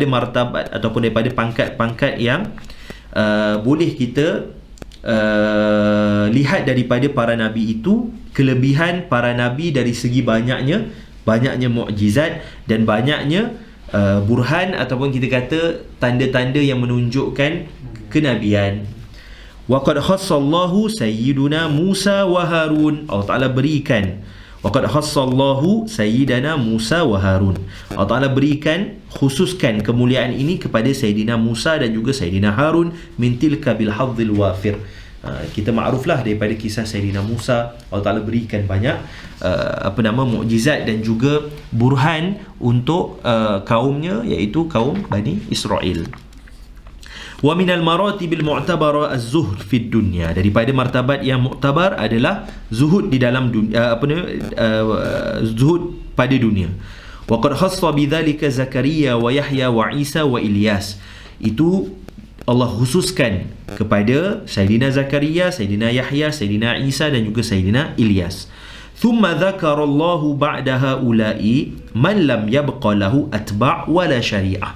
[SPEAKER 2] martabat ataupun daripada pangkat-pangkat yang boleh kita lihat daripada para nabi itu, kelebihan para nabi dari segi banyaknya mukjizat dan banyaknya burhan ataupun kita kata tanda-tanda yang menunjukkan kenabian. Waqad khassallahu sayyiduna Musa wa Harun, Allah Ta'ala berikan waqad khassallahu sayyidana Musa wa Harun, Allah Ta'ala berikan, khususkan kemuliaan ini kepada Sayyidina Musa dan juga Sayyidina Harun, min tilka bil hadzil wafir. Kita makruflah daripada kisah Sayyidina Musa, Allah Ta'ala berikan banyak mukjizat dan juga burhan untuk kaumnya, iaitu kaum Bani Israel. Wa minal maratibil mu'tabara az-zuhd fid dunya, daripada martabat yang muktabar adalah zuhud di dalam dunia, zuhud pada dunia. Wa qad khassa bidzalika Zakaria wa Yahya wa Isa wa Ilyas, itu Allah khususkan kepada Sayyidina Zakaria, Sayyidina Yahya, Sayyidina Isa dan juga Sayyidina Ilyas. Thumma dzakarallahu ba'da haula'i man lam yabqa lahu atba' wala syari'ah.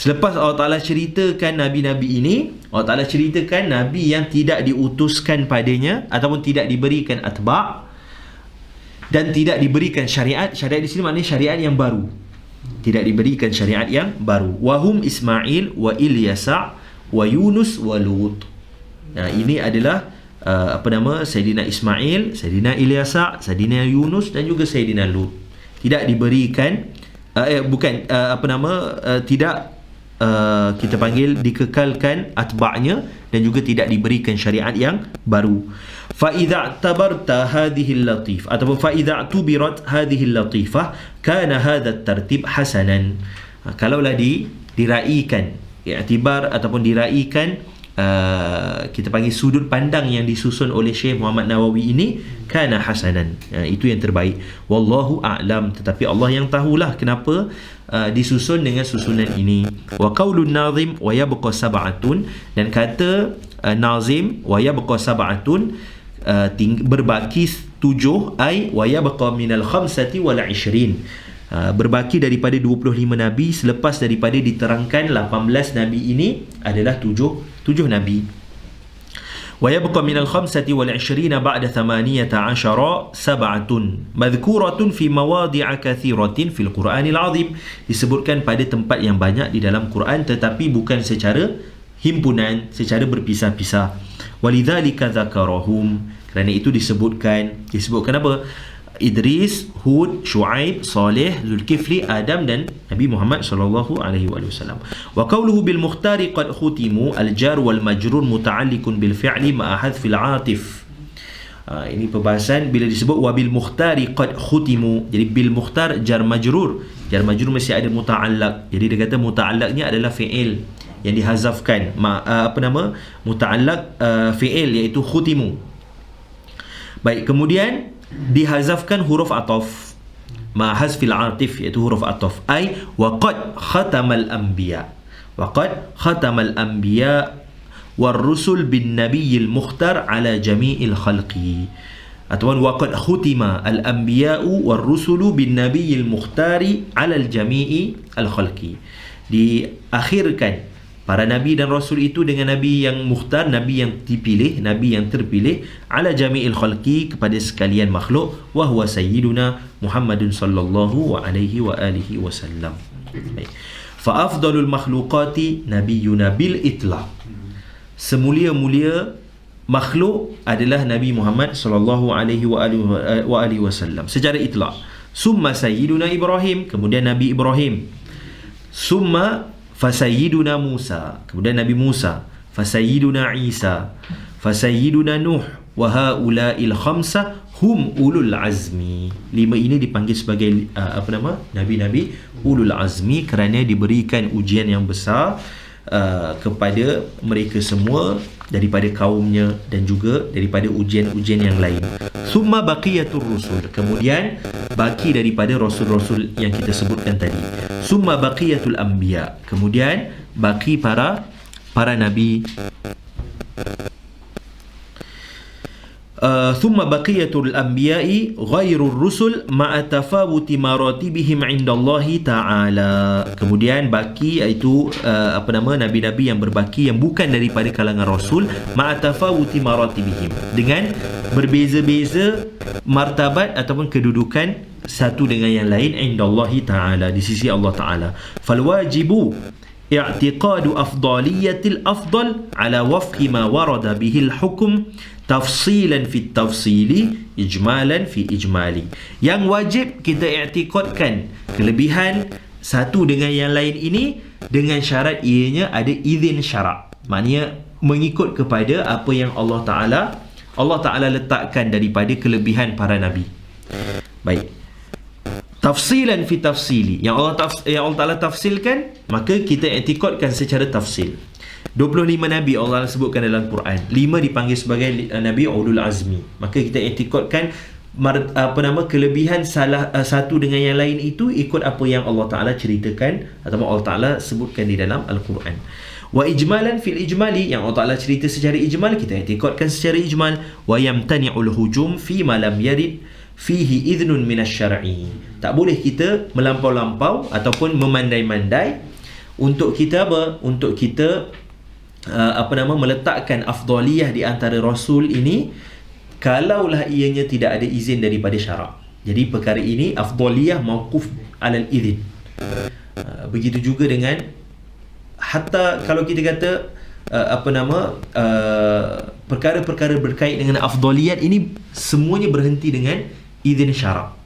[SPEAKER 2] Selepas Allah Ta'ala ceritakan nabi-nabi ini, Allah Ta'ala ceritakan nabi yang tidak diutuskan padanya ataupun tidak diberikan atba' dan tidak diberikan syariat. Syariat di sini maknanya syariat yang baru, tidak diberikan syariat yang baru. Wahum Ismail wa Ilyasa wa Yunus wa Lut. Ini adalah Sayyidina Ismail, Sayyidina Ilyasa, Sayyidina Yunus dan juga Sayyidina Lut. Tidak diberikan tidak kita panggil dikekalkan atba'nya dan juga tidak diberikan syariat yang baru. Fa idza tabarta hadhihi al-latif ataupun fa idza tubirat hadhihi al-latifah kana hadha at-tartib hasanan. Kalaulah diraikan, i'tibar ataupun diraikan kita panggil sudut pandang yang disusun oleh Syekh Muhammad Nawawi ini, kana hasanan, itu yang terbaik. Wallahu a'lam, tetapi Allah yang tahulah kenapa disusun dengan susunan ini. Wa qaulun nazim wa yabqa sab'atun, dan kata nazim wa yabqa sab'atun, berbaki 7, ai wa yabqa minal khamsati wal 20, berbaki daripada 25 nabi selepas daripada diterangkan 18 nabi ini adalah 7 nabi. Wa yabqa minal khamsati wal 20 ba'da 18 sab'atun madhkuratun fi mawadi'a kathiratin fil Qur'anil azim, disebutkan pada tempat yang banyak di dalam Quran tetapi bukan secara himpunan, secara berpisah-pisah. Walidzalika dzakarahum, kerana itu disebutkan apa? Idris, Hud, Shu'aib, Saleh, Zulkifli, Adam dan Nabi Muhammad sallallahu alaihi wasallam. Wa qawluhu bil mukhtari qad khutimu, al jar wal majrur muta'alliqun bil fi'li ma'a hadfil 'atif. Ini perbahasan bila disebut wabil mukhtari qad khutimu. Jadi bil mukhtar jar majrur. Jar majrur mesti ada muta'allaq. Jadi dia kata muta'allaqnya adalah fi'il yang dihazafkan. Muta'allaq fi'il iaitu khutimu. Baik, kemudian dihazafkan huruf ataf ma hazfil atif iaitu huruf ataf, ai wa qad khatamal anbiya, wa qad khatamal anbiya war rusul bin nabiyil mukhtar ala jami'il khalqi, atau wa qad khutima al anbiya'u war rusulu bin nabiyil mukhtari ala al jami'i al khalqi. Diakhirkan para nabi dan rasul itu dengan nabi yang mukhtar, nabi yang dipilih, nabi yang terpilih, ala jami'il khalqi, kepada sekalian makhluk, wa huwa sayyiduna Muhammadun sallallahu alaihi wa alihi wasallam. Fa afdalul makhluqati nabiyyuna bil itlaq. Semulia-mulia makhluk adalah Nabi Muhammad sallallahu alaihi wa alihi wasallam secara itlaq. Summa sayyiduna Ibrahim, kemudian Nabi Ibrahim. Summa fasayyiduna Musa, kemudian Nabi Musa. Fasayyiduna Isa, fasayyiduna Nuh, wa haula'il khamsa hum ulul azmi. 5 ini dipanggil sebagai nabi-nabi ulul azmi kerana diberikan ujian yang besar kepada mereka semua daripada kaumnya dan juga daripada ujian-ujian yang lain. Summa baqiyatur rusul, kemudian baki daripada rasul-rasul yang kita sebutkan tadi. Summa baqiyatul anbiya, kemudian baki para nabi. Thumma baqiyatul anbiya'i ghairur rusul ma'a tafawuti maratibihim 'indallahi ta'ala. Kemudian baki iaitu nabi-nabi yang berbaki yang bukan daripada kalangan rasul, ma'a tafawuti maratibihim, dengan berbeza-beza martabat ataupun kedudukan satu dengan yang lain, 'indallahi ta'ala, di sisi Allah Ta'ala. Fal wajibu i'tiqadu afdaliyatil afdal ala wafqi ma warada bihil hukum tafsilan fi tafsili, ijmalan fi ijmali. Yang wajib kita i'tiqadkan kelebihan satu dengan yang lain ini dengan syarat ianya ada izin syarak. Maknanya mengikut kepada apa yang Allah Ta'ala letakkan daripada kelebihan para nabi. Baik. Tafsilan fi tafsili, yang Allah Ta'ala tafsilkan, maka kita i'tiqadkan secara tafsil. 25 nabi Allah sebutkan dalam Quran, 5 dipanggil sebagai nabi ulul azmi, maka kita i'tiqadkan kelebihan salah satu dengan yang lain itu ikut apa yang Allah Ta'ala ceritakan atau Allah Ta'ala sebutkan di dalam Al-Quran. Wa ijmalan fil ijmali, yang Allah Ta'ala cerita secara ijmal, kita i'tiqadkan secara ijmal. Wa yamtani'ul hujum fi ma lam yarid fihi idhnun minasyar'i. Tak boleh kita melampau-lampau ataupun memandai-mandai untuk kita untuk kita meletakkan afdaliyah di antara rasul ini kalaulah ianya tidak ada izin daripada syarak. Jadi perkara ini afdaliyah mauquf alal izin. Begitu juga dengan hatta kalau kita kata perkara-perkara berkait dengan afdaliyat ini semuanya berhenti dengan izin syarak.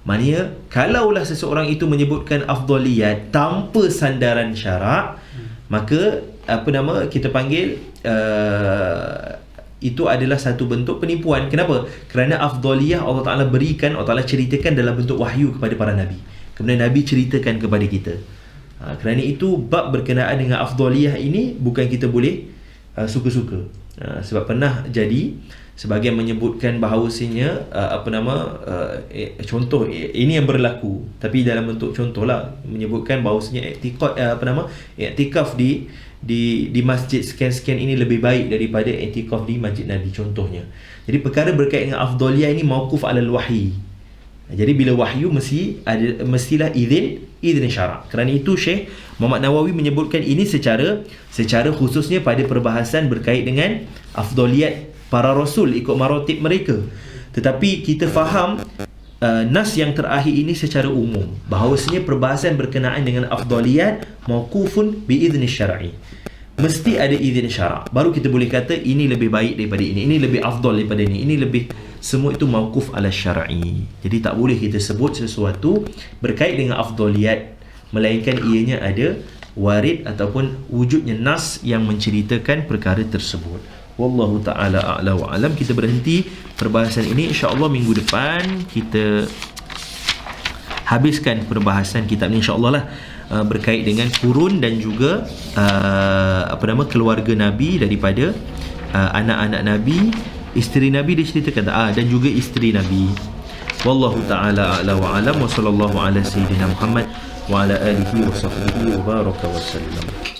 [SPEAKER 2] Maknanya kalaulah seseorang itu menyebutkan afdaliyat tanpa sandaran syarak, maka kita panggil itu adalah satu bentuk penipuan. Kenapa? Kerana afdaliyah Allah Ta'ala berikan, Allah Ta'ala ceritakan dalam bentuk wahyu kepada para nabi, kemudian nabi ceritakan kepada kita. Kerana itu bab berkenaan dengan afdaliyah ini bukan kita boleh suka-suka. Sebab pernah jadi sebahagian menyebutkan bahawasanya contoh ini yang berlaku, tapi dalam bentuk contohlah, menyebutkan bahawasanya i'tikaf di masjid sekian-sekian ini lebih baik daripada i'tikaf di masjid Nabi contohnya. Jadi perkara berkaitan dengan afdaliyah ini mauquf alal wahyi. Jadi bila wahyu mestilah izin syarak. Kerana itu Syekh Muhammad Nawawi menyebutkan ini secara khususnya pada perbahasan berkait dengan afdaliyat para rasul ikut maratib mereka. Tetapi kita faham nas yang terakhir ini secara umum, bahawasanya perbahasan berkenaan dengan afdaliyat mauqufun biizni syar'i. Mesti ada izin syarak baru kita boleh kata ini lebih baik daripada ini lebih afdal daripada ini lebih semua itu mauquf ala syar'i. Jadi tak boleh kita sebut sesuatu berkait dengan afdaliyat melainkan ianya ada warid ataupun wujudnya nas yang menceritakan perkara tersebut. Wallahu ta'ala a'la wa alam. Kita berhenti perbahasan ini, insya-Allah minggu depan kita habiskan perbahasan kitab ni insya-Allah lah, berkait dengan kurun dan juga keluarga Nabi daripada anak-anak Nabi, isteri Nabi diceritakan dan juga isteri Nabi. Wallahu ta'ala a'la wa alam wa sallallahu ala sayyidina Muhammad wa ala alihi wa sahbihi wa baraka wa sallam.